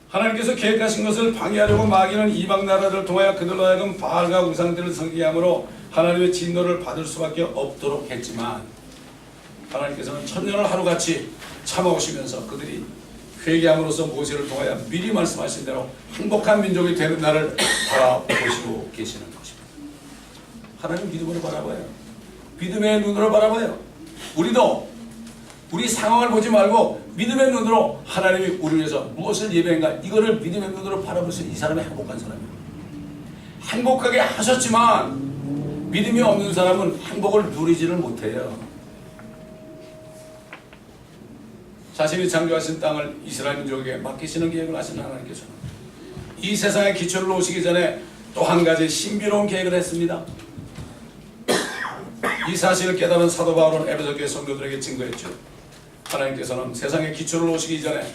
하나님께서 계획하신 것을 방해하려고 마귀는 이방 나라들을 통하여 그들로 하여금 바알과 우상들을 섬기게 하므로 하나님의 진노를 받을 수밖에 없도록 했지만 하나님께서는 천년을 하루같이 참아오시면서 그들이 회개함으로써 모세를 통하여 미리 말씀하신 대로 행복한 민족이 되는 날을 바라보시고 계시는 것입니다. 하나님 믿음으로 바라봐요. 믿음의 눈으로 바라봐요. 우리도 우리 상황을 보지 말고 믿음의 눈으로 하나님이 우리를 위해서 무엇을 예배한가 이거를 믿음의 눈으로 바라볼 수 있는 이 사람이 행복한 사람이에요. 행복하게 하셨지만 믿음이 없는 사람은 행복을 누리지를 못해요. 자신이 창조하신 땅을 이스라엘 민족에게 맡기시는 계획을 하신 하나님께서는 이 세상에 기초를 놓으시기 전에 또 한 가지 신비로운 계획을 했습니다. 이 사실을 깨달은 사도 바울은 에베소 교회 성도들에게 증거했죠. 하나님께서는 세상에 기초를 놓으시기 전에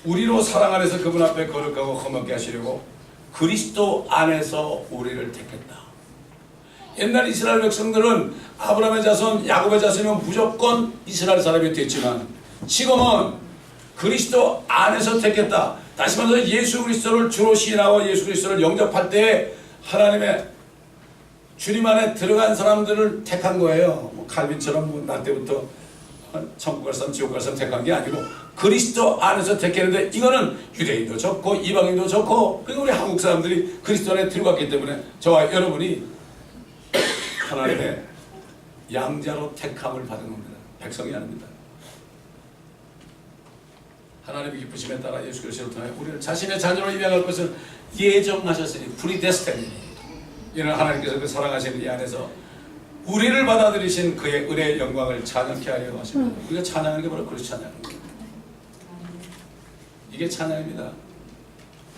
우리로 사랑 안에서 그분 앞에 거룩하고 험하게 하시려고 그리스도 안에서 우리를 택했다. 옛날 이스라엘 백성들은 아브라함의 자손, 야곱의 자손이면 무조건 이스라엘 사람이 됐지만 지금은 그리스도 안에서 택했다. 다시 말해서 예수 그리스도를 주로 시인하고 예수 그리스도를 영접할 때 하나님의 주님 안에 들어간 사람들을 택한 거예요. 뭐 칼빈처럼 나 때부터 천국 갈 사람, 지옥 갈 사람 택한 게 아니고 그리스도 안에서 택했는데 이거는 유대인도 좋고 이방인도 좋고 그리고 우리 한국 사람들이 그리스도 안에 들어갔기 때문에 저와 여러분이 하나님의 양자로 택함을 받은 겁니다. 백성이 아닙니다. 하나님의 기쁘심에 따라 예수 그리스도를 통해 우리를 자신의 자녀로 입양할 것을 예정하셨으니 프리데스티니 이는 하나님께서 그 사랑하시는 이 안에서 우리를 받아들이신 그의 은혜의 영광을 찬양케 하려 하십니다. 우리가 찬양하는 게 바로 그리스도 찬양입니다. 이게 찬양입니다.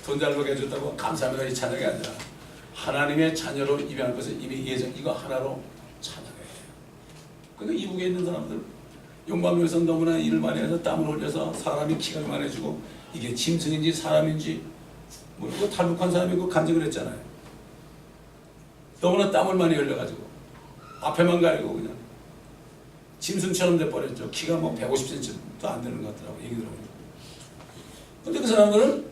돈 잘 벌게 해줬다고 감사합니다 이 찬양이 아니라 하나님의 자녀로 입양할 것을 이미 예정 이거 하나로 찬양해요. 그러니까 이북에 있는 사람들 용광로에서 너무나 일을 많이 해서 땀을 흘려서 사람이 키가 많아지고 이게 짐승인지 사람인지 뭐 이거 탈북한 사람이 그 간증을 했잖아요. 너무나 땀을 많이 흘려가지고 앞에만 가리고 그냥 짐승처럼 돼버렸죠. 키가 뭐 150cm도 안 되는 것 같더라고 얘기 들어보니까. 근데 그 사람들은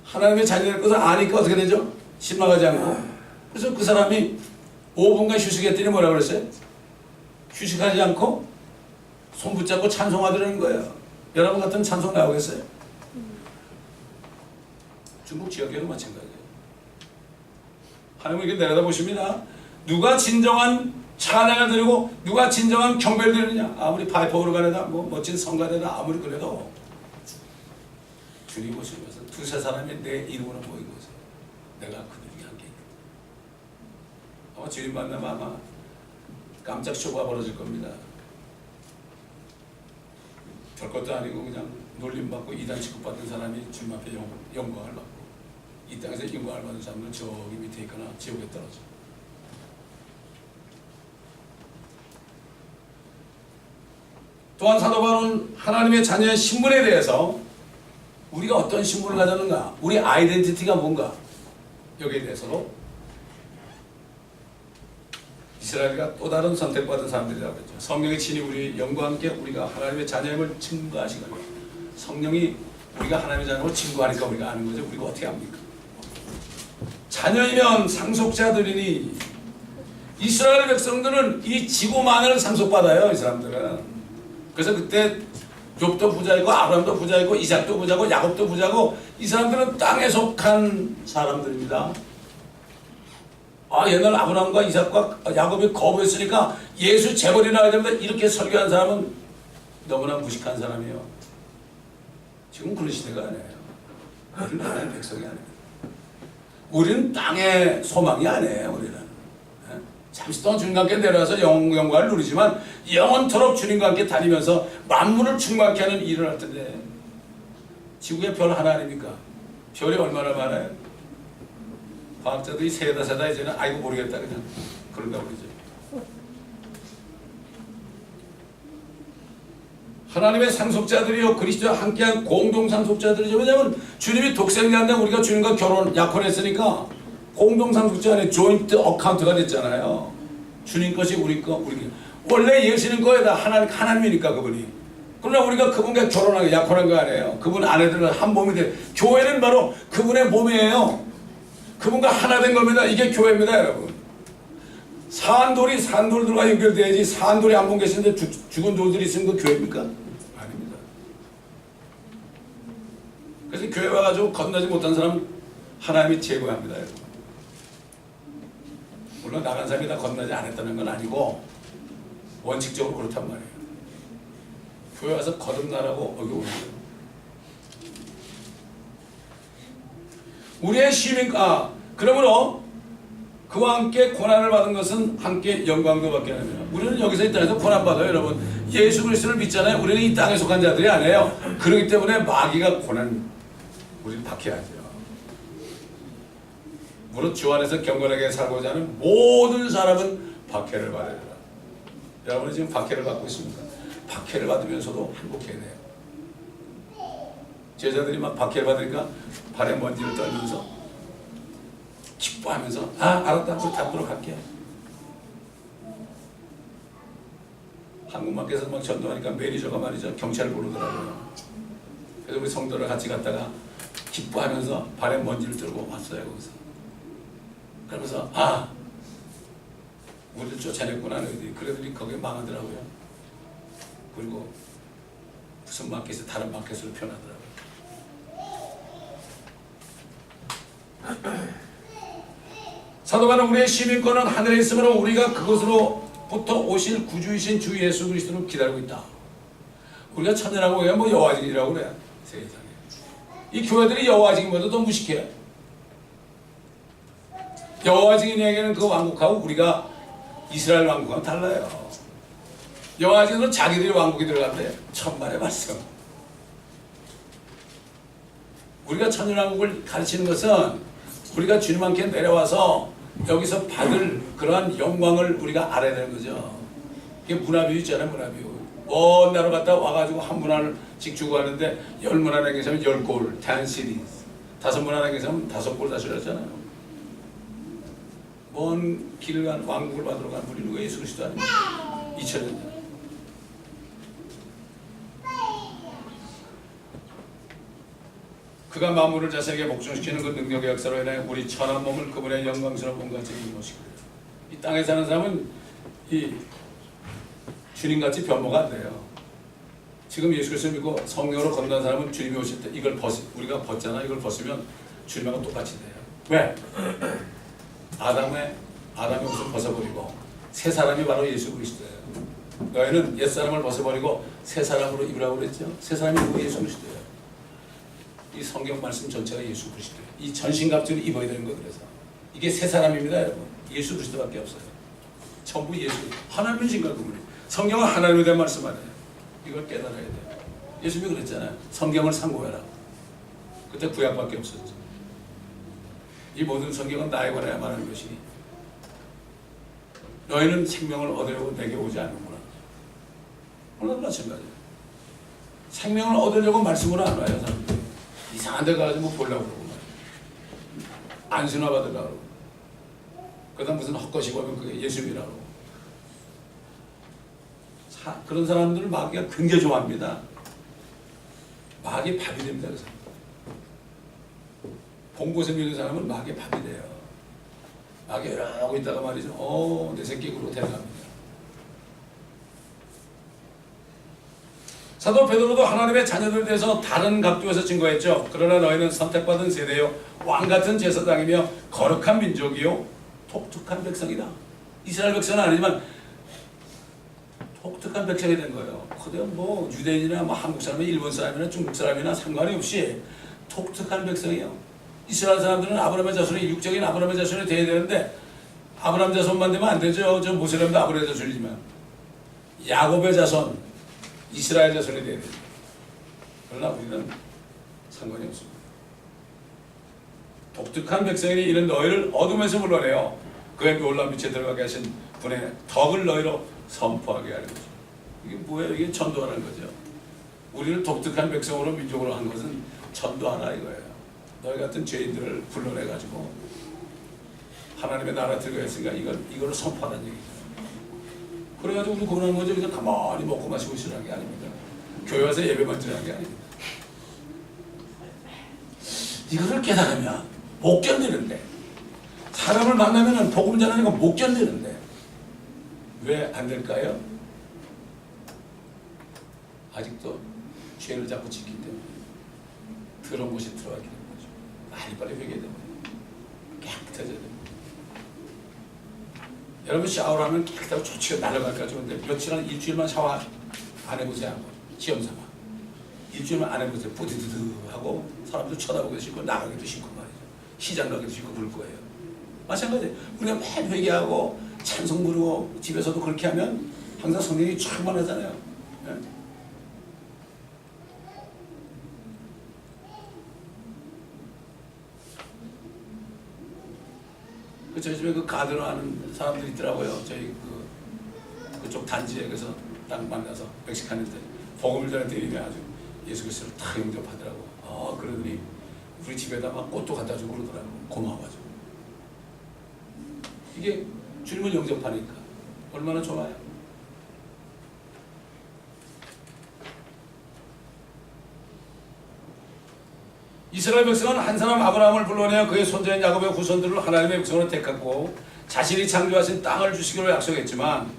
하나님의 자녀될 것을 아니까 어떻게 되죠? 실망하지 않고. 그래서 그 사람이 5분간 휴식했더니 뭐라 그랬어요? 휴식하지 않고 손 붙잡고 찬송하더라는 거예요. 여러분 같은 찬송 나오겠어요? 중국 지역에도 마찬가지예요. 하나님은 이렇게 내려다보십니다. 누가 진정한 찬양을 드리고 누가 진정한 경배를 드리느냐. 아무리 파이퍼 오르간에다 뭐 멋진 성가대다 아무리 그래도 주님 보시면서 두세 사람이 내 이름으로 모인 거죠. 내가 그들에게 함께 있다. 아마 주님 만나면 아마 깜짝 쇼가 벌어질 겁니다. 별것도 아니고 그냥 놀림받고 이단 취급받는 사람이 주님 앞에 영광을 받고 이 땅에서 영광을 받는 사람은 저기 밑에 있거나 지옥에 떨어져. 또한 사도 바울은 하나님의 자녀의 신분에 대해서 우리가 어떤 신분을 가졌는가, 우리 아이덴티티가 뭔가 여기에 대해서도 이스라엘과 또 다른 선택받은 사람들이라고 했죠. 성령의 친히 우리 영과 함께 우리가 하나님의 자녀임을 증거하시거든요. 성령이 우리가 하나님의 자녀임을 증거하니까 우리가 아는 거죠. 우리가 어떻게 합니까? 자녀이면 상속자들이니 이스라엘 백성들은 이 지구만을 상속받아요. 이 사람들은. 그래서 그때 욥도 부자이고 아브라함도 부자이고 이삭도 부자고 야곱도 부자고 이 사람들은 땅에 속한 사람들입니다. 아 옛날 아브라함과 이삭과 야곱이 거부했으니까 예수 재벌이나 해야 됩니다. 이렇게 설교한 사람은 너무나 무식한 사람이에요. 지금 그런 시대가 아니에요. 우리는 하나님의 백성이 아닙니다. 우리는 땅의 소망이 아니에요. 우리는 잠시 동안 주님과 함께 내려와서 영광을 누리지만 영원토록 주님과 함께 다니면서 만물을 충만케 하는 일을 할 텐데 지구에 별 하나 아닙니까? 별이 얼마나 많아요? 과학자들이 세다 이제는 아이고 모르겠다 그냥 그런가 보죠. 하나님의 상속자들이요 그리스도와 함께한 공동 상속자들이죠. 왜냐하면 주님이 독생자인데 우리가 주님과 약혼했으니까 공동 상속자 안에 조인트 어카운트가 됐잖아요. 주님 것이 우리 거, 우리 거. 원래 예수님 거에다 하나님이니까 그분이. 그러나 우리가 그분과 결혼하고 약혼한 거 아니에요. 그분 아내들은 한 몸이 돼. 교회는 바로 그분의 몸이에요. 그분과 하나 된 겁니다. 이게 교회입니다, 여러분. 산돌들과 연결돼야지 산돌이 한 분 계시는데 죽은 돌들이 있으면 그 교회입니까? 아닙니다. 그래서 교회 와가지고 건너지 못한 사람은 하나님이 제거합니다, 여러분. 물론 나간 사람이 다 건너지 않았다는 건 아니고 원칙적으로 그렇단 말이에요. 교회 와서 거듭나라고 어겨오는 거예요. 우리의 시민가 그러므로 그와 함께 고난을 받은 것은 함께 영광도 받게 합니다. 우리는 여기서 이 땅에서 고난받아요. 여러분 예수 그리스도를 믿잖아요. 우리는 이 땅에 속한 자들이 아니에요. 그렇기 때문에 마귀가 고난 우리는 받게 하죠. 무릇 주 안에서 경건하게 살고자 하는 모든 사람은 박해를 받아야 된다. 여러분은 지금 박해를 받고 있습니까? 박해를 받으면서도 행복해야 돼요. 제자들이 막 박해를 받으니까 발에 먼지를 떨면서 기뻐하면서 알았다, 우리 닫도록 할게요. 한국마켓에서 막 전도하니까 매니저가 말이죠, 경찰을 부르더라고요. 그래서 우리 성도를 같이 갔다가 기뻐하면서 발에 먼지를 들고 왔어요. 거기서 그러면서 우리를 쫓아냈구나 너희들이. 그래들이 거기에 망하더라고요. 그리고 무슨 마켓에 다른 마켓으로 변하더라고요. 사도 바울은 우리의 시민권은 하늘에 있으므로 우리가 그것으로부터 오실 구주이신 주 예수 그리스도를 기다리고 있다. 우리가 천년하고 그냥 뭐 여호와직이라고 그래. 세상에 이 교회들이 여호와직보다 더 무식해. 여호와직인에게는 그 왕국하고 우리가 이스라엘 왕국은 달라요. 여호와직은 자기들이 왕국이 들어간대. 천만의 말씀. 우리가 천년왕국을 가르치는 것은 우리가 주님 함께 내려와서 여기서 받을 그러한 영광을 우리가 알아야 되는 거죠. 이게 문화비유 있잖아요. 문화비유. 먼 나라 갔다 와가지고 한 문화씩 주고 가는데 10문화에 계시면 10골, 10시리즈. 5문화에 계시면 5골 다시렸잖아요. 먼 길을 간 왕국을 받으러 간 우리 누가 예수 그리스도 아닙니까? 2000년 전. 그가 만물을 자신에게 복종시키는 그 능력의 역사로 인해 우리 천한 몸을 그분의 영광스러운 몸과 같이 모시고 이 땅에 사는 사람은 이 주님같이 변모가 안 돼요. 지금 예수 그리스도를 믿고 성령으로 건너는 사람은 주님이 오실 때 이걸 우리가 벗잖아. 이걸 벗으면 주님하고 똑같이 돼요. 왜? 아담의 옷을 벗어버리고 새 사람이 바로 예수 그리스도예요. 너희는 옛사람을 벗어버리고 새 사람으로 입으라고 그랬죠. 새 사람이 누구? 예수 그리스도예요. 이 성경 말씀 전체가 예수 그리스도예요. 이 전신갑주를 입어야 되는 거. 그래서 이게 새 사람입니다, 여러분. 예수 그리스도밖에 없어요. 전부 예수. 하나님의 신과 그분이. 성경은 하나님에 대한 말씀 아니에요. 이걸 깨달아야 돼요. 예수님이 그랬잖아요. 성경을 상고해라. 그때 구약밖에 없었죠. 이 모든 성경은 나에 관하여 말하는 것이니 너희는 생명을 얻으려고 내게 오지 않는구나. 오늘도 마찬가지예요. 생명을 얻으려고 말씀으로 안 와요, 사람들. 이상한 데 가가지고 보려고 그러고 안신화 받으려고 그러고 그 다음 무슨 헛것이 보면 그게 예수님이라고 그런 사람들을 마귀가 굉장히 좋아합니다. 마귀의 밥이 됩니다. 그 사람. 봉고세 믿는 사람은 마귀의 밥이 돼요. 마귀 이러고 있다가 말이죠. 내 새끼 그러고 데려갑니다. 사도 베드로도 하나님의 자녀들에 대해서 다른 각도에서 증거했죠. 그러나 너희는 선택받은 세대요 왕같은 제사장이며 거룩한 민족이요 독특한 백성이다. 이스라엘 백성은 아니지만 독특한 백성이 된 거예요. 그게 뭐 유대인이나 뭐 한국 사람이나 일본 사람이나 중국 사람이나 상관이 없이 독특한 백성이에요. 이스라엘 사람들은 아브라함의 자손이 육적인 아브라함의 자손이 돼야 되는데 아브라함 자손만 되면 안 되죠. 저 모세람도 아브라함의 자손이지만 야곱의 자손 이스라엘 자손이 돼야 됩니다. 그러나 우리는 상관이 없습니다. 독특한 백성이 이는 너희를 어둠에서 불러내어 그의 놀라운 빛에 들어가게 하신 분의 덕을 너희로 선포하게 하는 거죠. 이게 뭐예요? 이게 전도하는 거죠. 우리를 독특한 백성으로 민족으로 한 것은 전도하라 이거예요. 너희 같은 죄인들을 불러내가지고 하나님의 나라 들어갔으니까 이걸 선포하는 얘기죠. 그래가지고 우리 고난하는 거죠. 그냥 가만히 먹고 마시고 있으라는 게 아닙니다. 교회 와서 예배만 드리는 게 아닙니다. 이거를 깨달으면 못 견디는데 사람을 만나면 복음 전하는 거 못 견디는데 왜 안 될까요? 아직도 죄를 자꾸 짓기 때문에 더러운 곳에 들어가게 되는 거죠. 빨리 회개해야 됩니다. 깨끗해져야 됩니다. 여러분 샤워를 하면 깨끗하고 좋지가 날아갈까죠. 근데 며칠 일주일만 샤워 안 해보세요. 시험 삼아. 일주일만 안 해보세요. 뿌디드드 하고 사람들 쳐다보기도 싫고 나가기도 싫고 말이죠. 시장 가기도 싫고 그럴 거예요. 마찬가지예요. 우리가 매일 회개하고 찬송 부르고 집에서도 그렇게 하면 항상 성령이 충만하잖아요. 네? 저희 집에 그 가드로 하는 사람들이 있더라고요. 저희 그쪽 단지에 그래서 딱 만나서 멕시칸인데 복음을 전할 때 이름이 아주 예수 그리스도를 다 영접하더라고. 그러더니 우리 집에다 막 꽃도 갖다 주고 그러더라고. 고마워가지고. 이게 주님을 영접하니까 얼마나 좋아요. 이스라엘 백성은 한 사람 아브라함을 불러내어 그의 손자인 야곱의 후손들을 하나님의 백성으로 택했고 자신이 창조하신 땅을 주시기로 약속했지만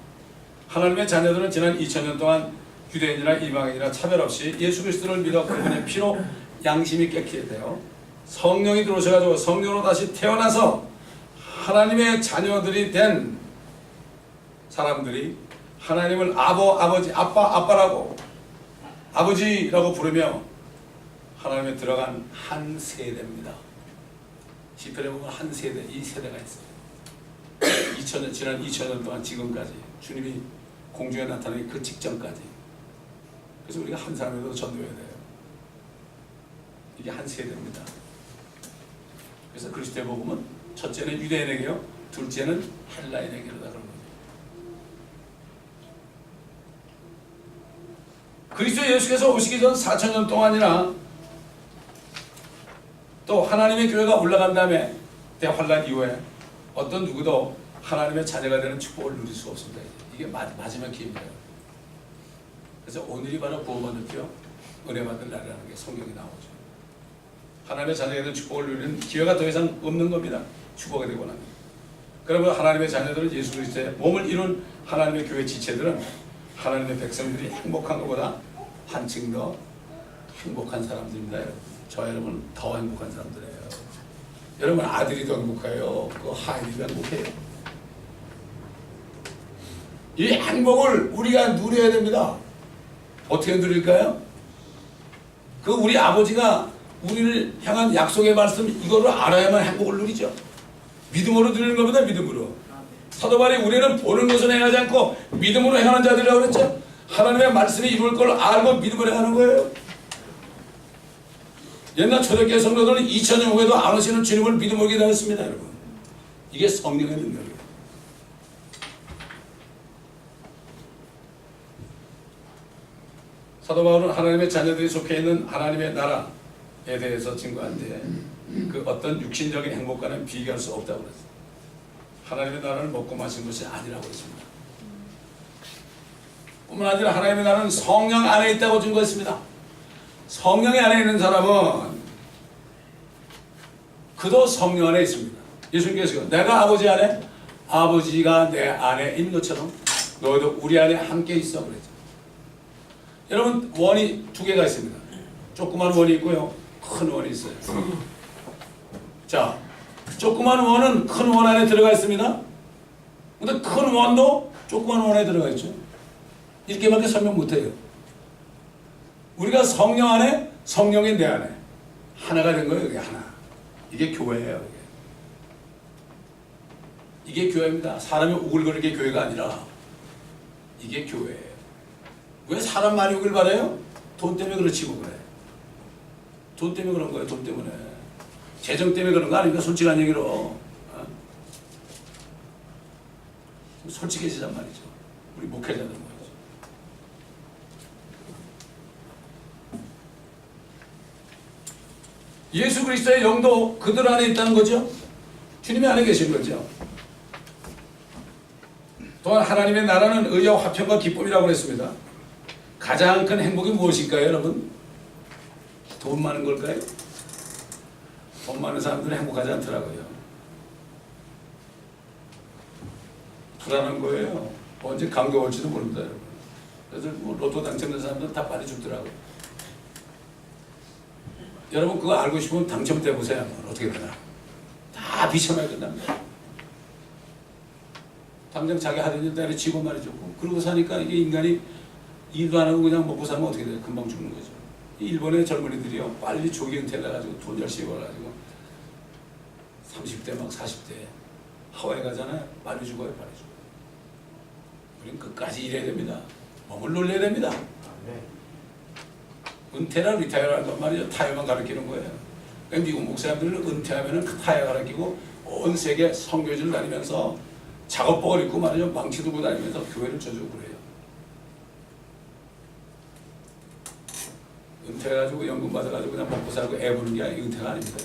하나님의 자녀들은 지난 2000년 동안 유대인이나 이방인이나 차별 없이 예수 그리스도를 믿어 그분의 피로 양심이 깨끗게 되어 성령이 들어오셔가지고 성령으로 다시 태어나서 하나님의 자녀들이 된 사람들이 하나님을 아버지, 아빠라고 아버지라고 부르며 하나님에 들어간 한 세대입니다. 시편에 보면 한 세대, 이 세대가 있어요. 지난 2000년 동안 지금까지 주님이 공중에 나타나기 그 직전까지. 그래서 우리가 한 사람에도 전도해야 돼요. 이게 한 세대입니다. 그래서 그리스도의 복음은 첫째는 유대인에게요, 둘째는 헬라인에게로다 그런 겁니다. 그리스도 예수께서 오시기 전 4000년 동안이나 또 하나님의 교회가 올라간 다음에 대환란 이후에 어떤 누구도 하나님의 자녀가 되는 축복을 누릴 수 없습니다. 이게 마지막 기회입니다. 그래서 오늘이 바로 구원받을 때 은혜 받을 날이라는 게 성경에 나오죠. 하나님의 자녀가 되는 축복을 누리는 기회가 더 이상 없는 겁니다. 축복이 되고 나면. 그러면 하나님의 자녀들은 예수 그리스도의 몸을 이룬 하나님의 교회 지체들은 하나님의 백성들이 행복한 것보다 한층 더 행복한 사람들입니다. 저 여러분 더 행복한 사람들이에요. 여러분 아들이 더 행복해요. 그 하인이가 행복해요. 이 행복을 우리가 누려야 됩니다. 어떻게 누릴까요? 그 우리 아버지가 우리를 향한 약속의 말씀 이거를 알아야만 행복을 누리죠. 믿음으로 누리는 겁니다. 믿음으로. 사도 바울이 우리는 보는 것을 행하지 않고 믿음으로 행하는 자들이라고 그랬죠. 하나님의 말씀이 이룰 걸 알고 믿음으로 행하는 거예요. 옛날 초대교회 성도들은 2000년 후에도 안 오시는 주님을 믿음으로 기다렸습니다. 여러분. 이게 성령의 능력이에요. 사도 바울은 하나님의 자녀들이 속해 있는 하나님의 나라에 대해서 증거한데 그 어떤 육신적인 행복과는 비교할 수 없다고 그랬어요. 하나님의 나라를 먹고 마신 것이 아니라고 했습니다. 뿐만 아니라 하나님의 나라는 성령 안에 있다고 증거했습니다. 성령이 안에 있는 사람은 그도 성령 안에 있습니다. 예수님께서 내가 아버지 안에 아버지가 내 안에 있는 것처럼 너희도 우리 안에 함께 있어 그랬죠. 여러분 원이 두 개가 있습니다. 조그만 원이 있고요, 큰 원이 있어요. 자, 조그만 원은 큰 원 안에 들어가 있습니다. 근데 큰 원도 조그만 원에 들어가 있죠. 이렇게밖에 설명 못해요. 우리가 성령 안에, 성령이 내 안에 하나가 된 거예요. 이게 하나. 이게 교회예요. 이게 교회입니다. 사람이 오글거리게 교회가 아니라 이게 교회예요. 왜 사람 많이 오길 바래요? 돈 때문에 그렇지 뭐 그래. 돈 때문에 그런 거예요. 돈 때문에. 재정 때문에 그런 거 아닙니까? 솔직한 얘기로. 어? 솔직해지란 말이죠. 우리 목회자들 말이죠. 예수 그리스도의 영도 그들 안에 있다는 거죠. 주님이 안에 계신 거죠. 또한 하나님의 나라는 의와 화평과 기쁨이라고 했습니다. 가장 큰 행복이 무엇일까요, 여러분? 돈 많은 걸까요? 돈 많은 사람들은 행복하지 않더라고요. 불안한 거예요. 언제 감기 올지도 모릅니다, 여러분. 그래서 뭐 로또 당첨된 사람들은 다 빨리 죽더라고요. 여러분 그거 알고 싶으면 당첨돼 보세요. 어떻게 되나? 다 비참하게 끝납니다. 당장 자기 하던 일 때려 지고 말이죠. 그러고 사니까 이게 인간이 일도 안 하고 그냥 먹고 살면 어떻게 돼요? 금방 죽는 거죠. 일본의 젊은이들이요, 빨리 조기 은퇴를 해가지고 돈 열심히 벌어가지고 30대 막 40대 하와이 가잖아요. 빨리 죽어요. 빨리 죽어요. 우리는 끝까지 일해야 됩니다. 몸을 놀려야 됩니다. 은퇴랑 리타이어라는 건 말이죠. 타이어만 가르치는 거예요. 그러니까 미국 목사님들은 은퇴하면 그 타이어 가르치고 온 세계 선교지를 다니면서 작업복을 입고 말이죠. 망치 들고 다니면서 교회를 쳐주고 그래요. 은퇴해가지고 연금 받아가지고 그냥 먹고 살고 애 보는 게 은퇴가 아닙니다.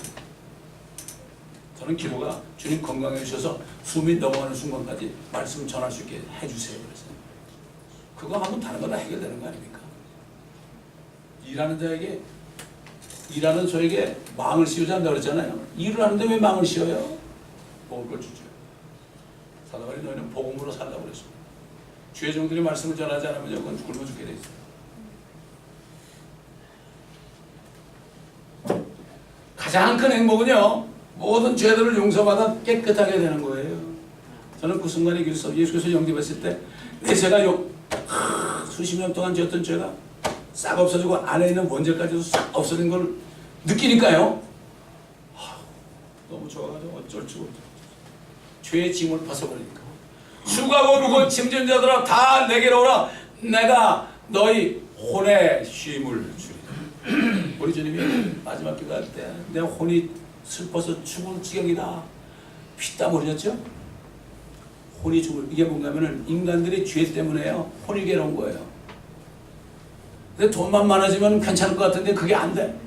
저는 기도가 주님 건강해 주셔서 숨이 넘어가는 순간까지 말씀 전할 수 있게 해주세요. 그래서 그거 하면 다른 건 다 해결되는 거 아닙니까? 일하는 자에게, 일하는 저에게 망을 씌우지 않는다 그랬잖아요. 일을 하는데 왜 망을 씌워요? 먹을 걸 주죠. 사도바리 너희는 복음으로 살라고 그랬습니다. 주의 종들이 말씀을 전하지 않으면 여건 굶어 죽게 돼 있어요. 가장 큰 행복은요, 모든 죄들을 용서받아 깨끗하게 되는 거예요. 저는 그 순간에 예수께서 영접했을 때 내 죄가 수십 년 동안 지었던 죄가 싹 없어지고 안에 있는 원죄까지도 싹 없어진 걸 느끼니까요, 너무 좋아가지고 어쩔 줄 없죠. 죄의 짐을 벗어버리니까. 수고하고 무거운 짐진 자들아 다 내게로 오라. 내가 너희 혼의 쉼을 주리라. 우리 주님이 마지막 기도할 때 내 혼이 슬퍼서 죽을 지경이다. 피땀 흘렸죠? 혼이 죽을, 이게 뭔가면은 인간들이 죄 때문에요, 혼이 괴로운 거예요. 근데 돈만 많아지면 괜찮을 것 같은데 그게 안 돼.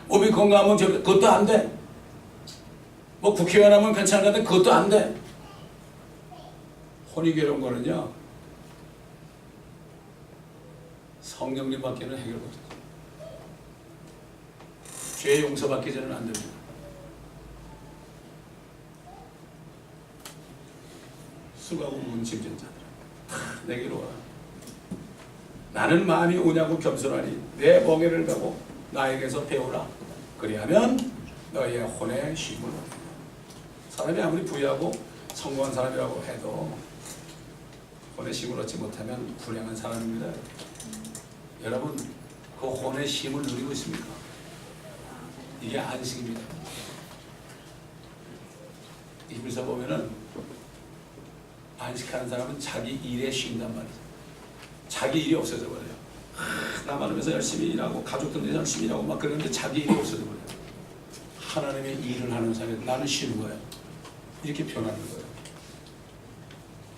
몸이 건강하면 그것도 안 돼. 뭐 국회의원 하면 괜찮을 것 같은데 그것도 안 돼. 혼이 괴로운 거는요, 성령님밖에는 해결 못해요. 죄 용서받기 전에는 안 됩니다. 수고하고 무거운 짐진 자들아 내게로 와. 나는 마음이 오냐고 겸손하니 내 멍에를 가고 나에게서 배우라. 그리하면 너희의 혼의 쉼을 얻으리라. 사람이 아무리 부유하고 성공한 사람이라고 해도 혼의 쉼을 얻지 못하면 불행한 사람입니다. 여러분, 그 혼의 쉼을 누리고 있습니까? 이게 안식입니다. 히브리서 보면은 안식하는 사람은 자기 일에 쉰단 말이죠. 자기 일이 없어져 버려요. 나만 하면서 열심히 일하고 가족들도 열심히 일하고 막 그러는데 자기 일이 없어져 버려요. 하나님의 일을 하는 사람이 나는 쉬는 거예요. 이렇게 변하는 거예요.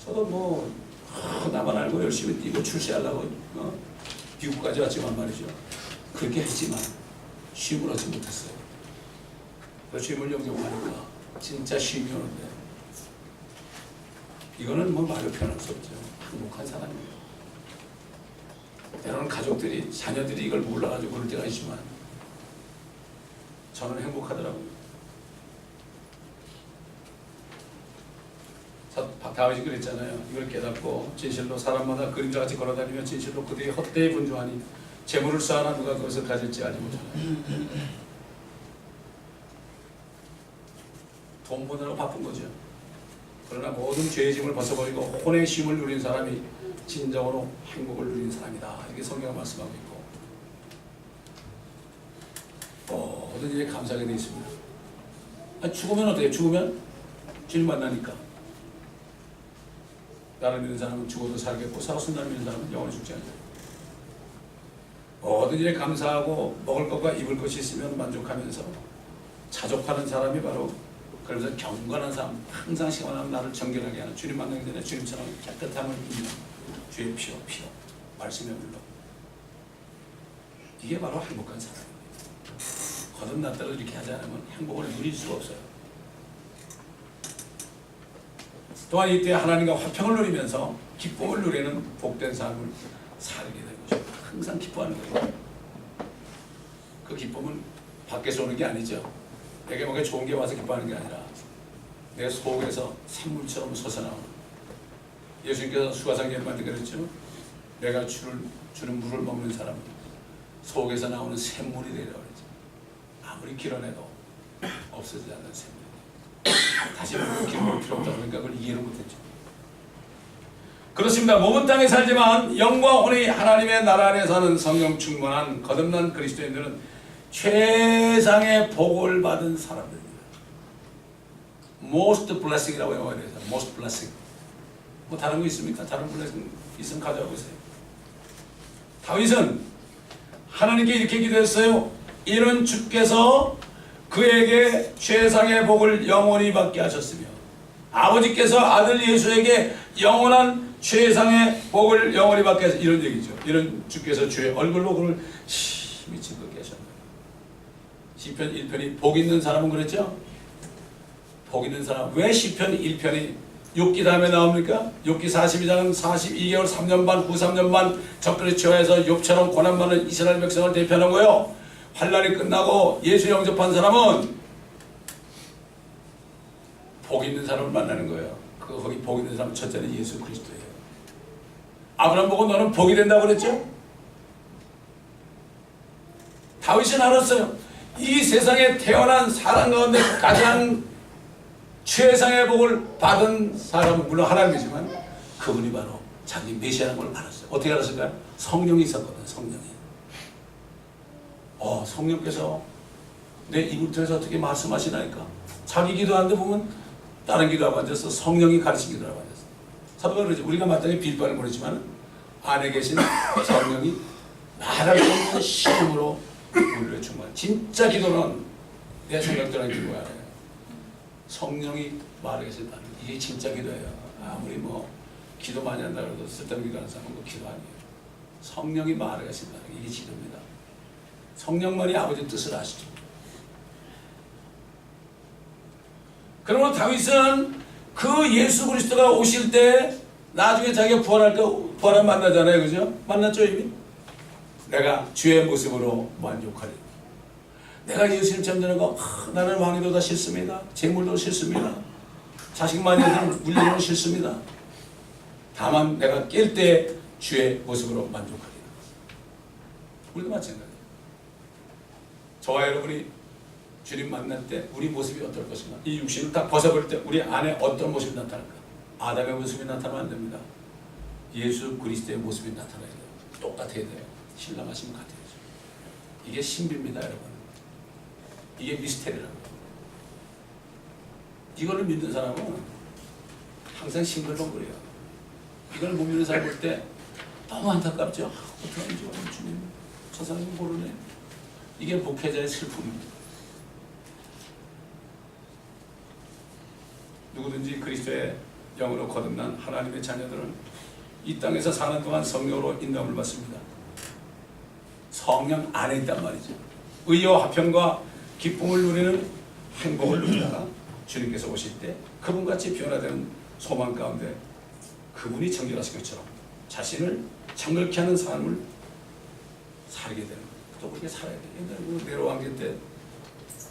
저도 뭐 나만 알고 열심히 뛰고 출세하려고 미국까지 왔지만 말이죠. 그렇게 했지만 쉼을 얻지 못했어요. 그 쉼을 영접하니까 진짜 쉼이 오는데 이거는 뭐 말로 표현할 수 없죠. 행복한 사람이에요. 때로는 가족들이, 자녀들이 이걸 몰라가지고 그럴 때가 있지만 저는 행복하더라고요. 다윗이 그랬잖아요. 이걸 깨닫고 진실로 사람마다 그림자같이 걸어다니며 진실로 그들이 헛되이 분주하니 재물을 쌓아나 누가 그것을 가질지 알지 못하나요. 돈 버느라고 바쁜 거죠. 그러나 모든 죄의 짐을 벗어버리고 혼의 쉼을 누린 사람이 진정으로 행복을 누린 사람이다. 이게 성경을 말씀하고 있고 모든 일에 감사하게 되어 있습니다. 죽으면 어때요? 죽으면 주님 만나니까. 나를 믿는 사람은 죽어도 살겠고 살았으면 나를 믿는 사람은 영원히 죽지 않아요. 모든 일에 감사하고 먹을 것과 입을 것이 있으면 만족하면서 자족하는 사람이 바로, 그래서 경건한 사람, 항상 시원하면 나를 정결하게 하는, 주님 만나기 전에 주님처럼 깨끗함을 입는 주의 피로 말씀의 물로, 이게 바로 행복한 사람입니다. 거듭났다고 이렇게 하지 않으면 행복을 누릴 수가 없어요. 또한 이때 하나님과 화평을 누리면서 기쁨을 누리는 복된 삶을 살게 되는 거죠. 항상 기뻐하는 거예요. 그 기쁨은 밖에서 오는 게 아니죠. 내게 뭔가 좋은 게 와서 기뻐하는 게 아니라 내 속에서 샘물처럼 솟아나오는, 예수님께서 수가상제님한테 그랬죠. 내가 주는 물을 먹는 사람은 속에서 나오는 샘물이 되리라고 그랬죠. 아무리 길어내도 없어지지 않는 샘물. 다시 물을 길어낼 필요 없다고 그러니까 그걸 이해를 못했죠. 그렇습니다. 몸은 땅에 살지만 영과 혼이 하나님의 나라 안에 사는 성령 충만한 거듭난 그리스도인들은 최상의 복을 받은 사람들입니다. Most blessing이라고 영어에 대해서 most blessing. 뭐 다른 거 있습니까? 다른 blessing 있으면 가져와 보세요. 다윗은 하나님께 이렇게 기도했어요. 이는 주께서 그에게 최상의 복을 영원히 받게 하셨으며 아버지께서 아들 예수에게 영원한 최상의 복을 영원히 받게 하셨, 이런 얘기죠. 이런 주께서 주의 얼굴로 그를 숨이 즐겁게 하셨나요? 시편 1편이 복 있는 사람은 그랬죠? 복 있는 사람. 왜 시편 1편이 욥기 다음에 나옵니까? 욥기 42장은 42개월 3년 반, 후 3년 반 적그리 처해서 욥처럼 고난받는 이스라엘 백성을 대표하는 거예요. 환란이 끝나고 예수 영접한 사람은 복 있는 사람을 만나는 거예요. 거기 복 있는 사람 첫째는 예수 그리스도예요. 아브라함 보고 너는 복이 된다고 그랬죠? 다윗은 알았어요. 이 세상에 태어난 사람 가운데 가장 최상의 복을 받은 사람은 물론 하나님이지만 그분이 바로 자기 메시아라는 걸 알았어요. 어떻게 알았을까요? 성령이 있었거든요. 성령이. 성령께서 내 이불터에서 어떻게 말씀하시나니까 자기 기도하는데 보면 다른 기도하고 앉아서 성령이 가르친 기도하고 앉았어요. 사도가 그러죠. 우리가 마땅히 빌바를 보냈지만 안에 계신 성령이 말할 수 없는 신음으로 우리를 충만. 진짜 기도는 내 생각대로 하는 기도가 아니에요. 성령이 말하게 하신다. 이게 진짜 기도예요. 아무리 뭐 기도 많이 한다 해도 쓸데없는 기도하는 사람은 그 기도 아니에요. 성령이 말하게 하신다. 이게 기도입니다. 성령만이 아버지 뜻을 아시죠. 그러면 다윗은 그 예수 그리스도가 오실 때 나중에 자기가 부활할 때 부활을 만나잖아요. 그죠? 만났죠 이미? 내가 주의 모습으로 만족하리. 내가 예수님 잠드는 거 나는 왕위도 다 싫습니다. 재물도 싫습니다. 자식 마녀들 물리는 싫습니다. 다만 내가 깰 때 주의 모습으로 만족하리라. 우리도 마찬가지예요. 저와 여러분이 주님 만날 때 우리 모습이 어떨 것인가? 이 육신을 딱 벗어버릴 때 우리 안에 어떤 모습이 나타날까? 아담의 모습이 나타나면 안 됩니다. 예수 그리스도의 모습이 나타나야 돼요. 똑같아야 돼요. 신랑하시면 같아야죠. 이게 신비입니다, 여러분. 이게 미스테리라고요. 이거를 믿는 사람은 항상 싱글벙글해요. 이걸 못 믿는 사람 볼 때 너무 안타깝죠. 어떡하지 주님, 저 사람이 모르네. 이게 목회자의 슬픔입니다. 누구든지 그리스도의 영으로 거듭난 하나님의 자녀들은 이 땅에서 사는 동안 성령으로 인도함을 받습니다. 성령 안에 있단 말이죠. 의와 화평과 기쁨을 누리는 행복을 누리다가 주님께서 오실 때 그분같이 변화되는 소망 가운데 그분이 정결하신 것처럼 자신을 정결케 하는 삶을 살게 되는 거예요. 또 그렇게 살아야 돼요. 옛날에 네로 왕제 때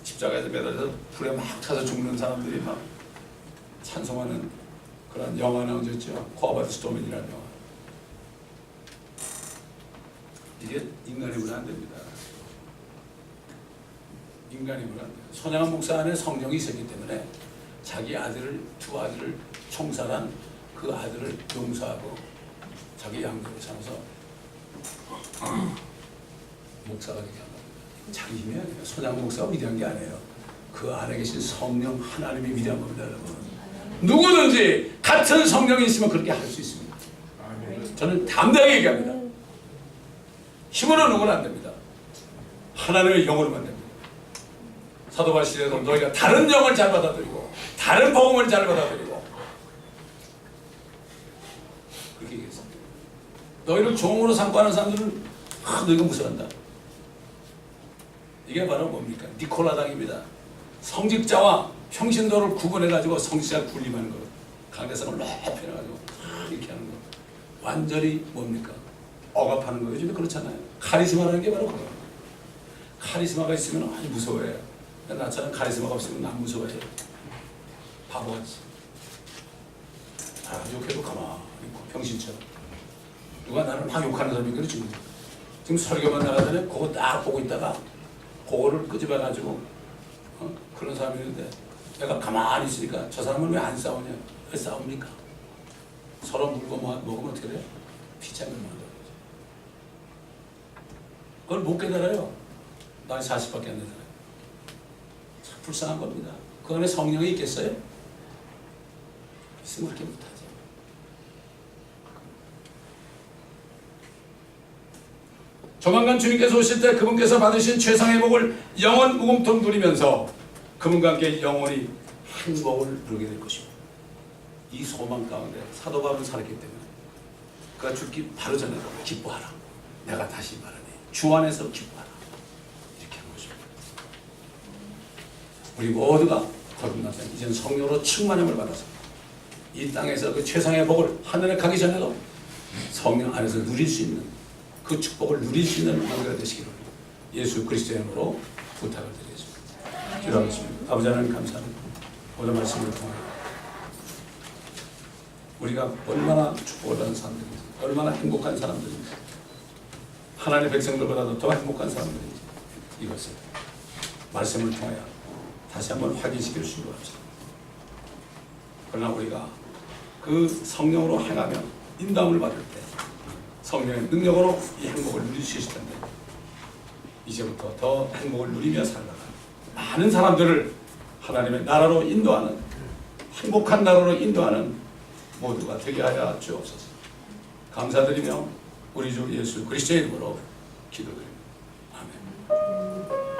십자가에서 매달려서 불에 막 타서 죽는 사람들이 막 찬송하는 그런 영화 나오셨죠. 코아바드 스토맨이라는 영화. 이게 인간이면 안 됩니다. 인간이면 안 돼요. 손양한 목사 안에 성령이 있었기 때문에 자기 아들을, 두 아들을 총살한 그 아들을 용서하고 자기 양대로 삼아서 목사가 되게 한 겁니다. 자기 힘이 아니에요. 손양한 목사가 위대한 게 아니에요. 그 안에 계신 성령 하나님이 위대한 겁니다, 여러분. 누구든지 같은 성령이 있으면 그렇게 할 수 있습니다. 저는 담대하게 얘기합니다. 힘으로 누구는 안 됩니다. 하나님의 영으로만 됩니다. 사도바울 시대에도 너희가 다른 영을 잘 받아들이고 다른 복음을 잘 받아들이고 그렇게 얘기했습니다. 너희를 종으로 삼고 하는 사람들은 너희가 무서워한다. 이게 바로 뭡니까? 니콜라당입니다. 성직자와 평신도를 구분해가지고 성직자를 군림하는 거, 강대상을 높여가지고 이렇게 하는 거, 완전히 뭡니까? 억압하는 거예요. 요즘에 그렇잖아요. 카리스마라는 게 바로 그거예요. 카리스마가 있으면 아주 무서워해요. 나처럼 카리스마가 없으면 난 무서워해요. 바보같이. 욕해도 가만히 있고 병신처럼. 누가 나를 막 욕하는 사람이 그렇지. 지금 설교만 나가잖아요. 그거 딱 보고 있다가 그거를 끄집어가지고 그런 사람이 있는데 내가 가만히 있으니까 저 사람은 왜 안 싸우냐? 왜 싸웁니까? 서로 물고 먹으면 어떻게 돼요? 피창을 만들어요. 그걸 못 깨달아요. 나이 40밖에 안 되잖아요. 참 불쌍한 겁니다. 그 안에 성령이 있겠어요? 있으면 그렇게 못하죠. 조만간 주님께서 오실 때 그분께서 받으신 최상의 복을 영원 무궁토록 누리면서 그분과 함께 영원히 행복을 누리게 될 것입니다. 이 소망 가운데 사도 바울은 살았기 때문에 그가 죽기 바로 전에 기뻐하라. 내가 다시 말하네. 주 안에서 기뻐하라. 우리 모두가 거듭났다. 이제는 성령으로 충만함을 받아서 이 땅에서 그 최상의 복을 하늘에 가기 전에도 성령 안에서 누릴 수 있는 그 축복을 누릴 수 있는 우리가 되시기를 예수 그리스도의 이름으로 부탁을 드리겠습니다. 기도하겠습니다. 아버지 하나님 감사합니다. 오늘 말씀을 통하여 우리가 얼마나 축복을 받은 사람들인지, 얼마나 행복한 사람들인지, 하나님의 백성들보다도 더 행복한 사람들인지 이것을 말씀을 통하여 다시 한번 확인시킬 수 있는 것입니다. 그러나 우리가 그 성령으로 행하며 인도함을 받을 때 성령의 능력으로 이 행복을 누릴 수 있을 텐데 이제부터 더 행복을 누리며 살다가 많은 사람들을 하나님의 나라로 인도하는, 행복한 나라로 인도하는 모두가 되게 하여 주옵소서. 감사드리며 우리 주 예수 그리스도의 이름으로 기도드립니다. 아멘.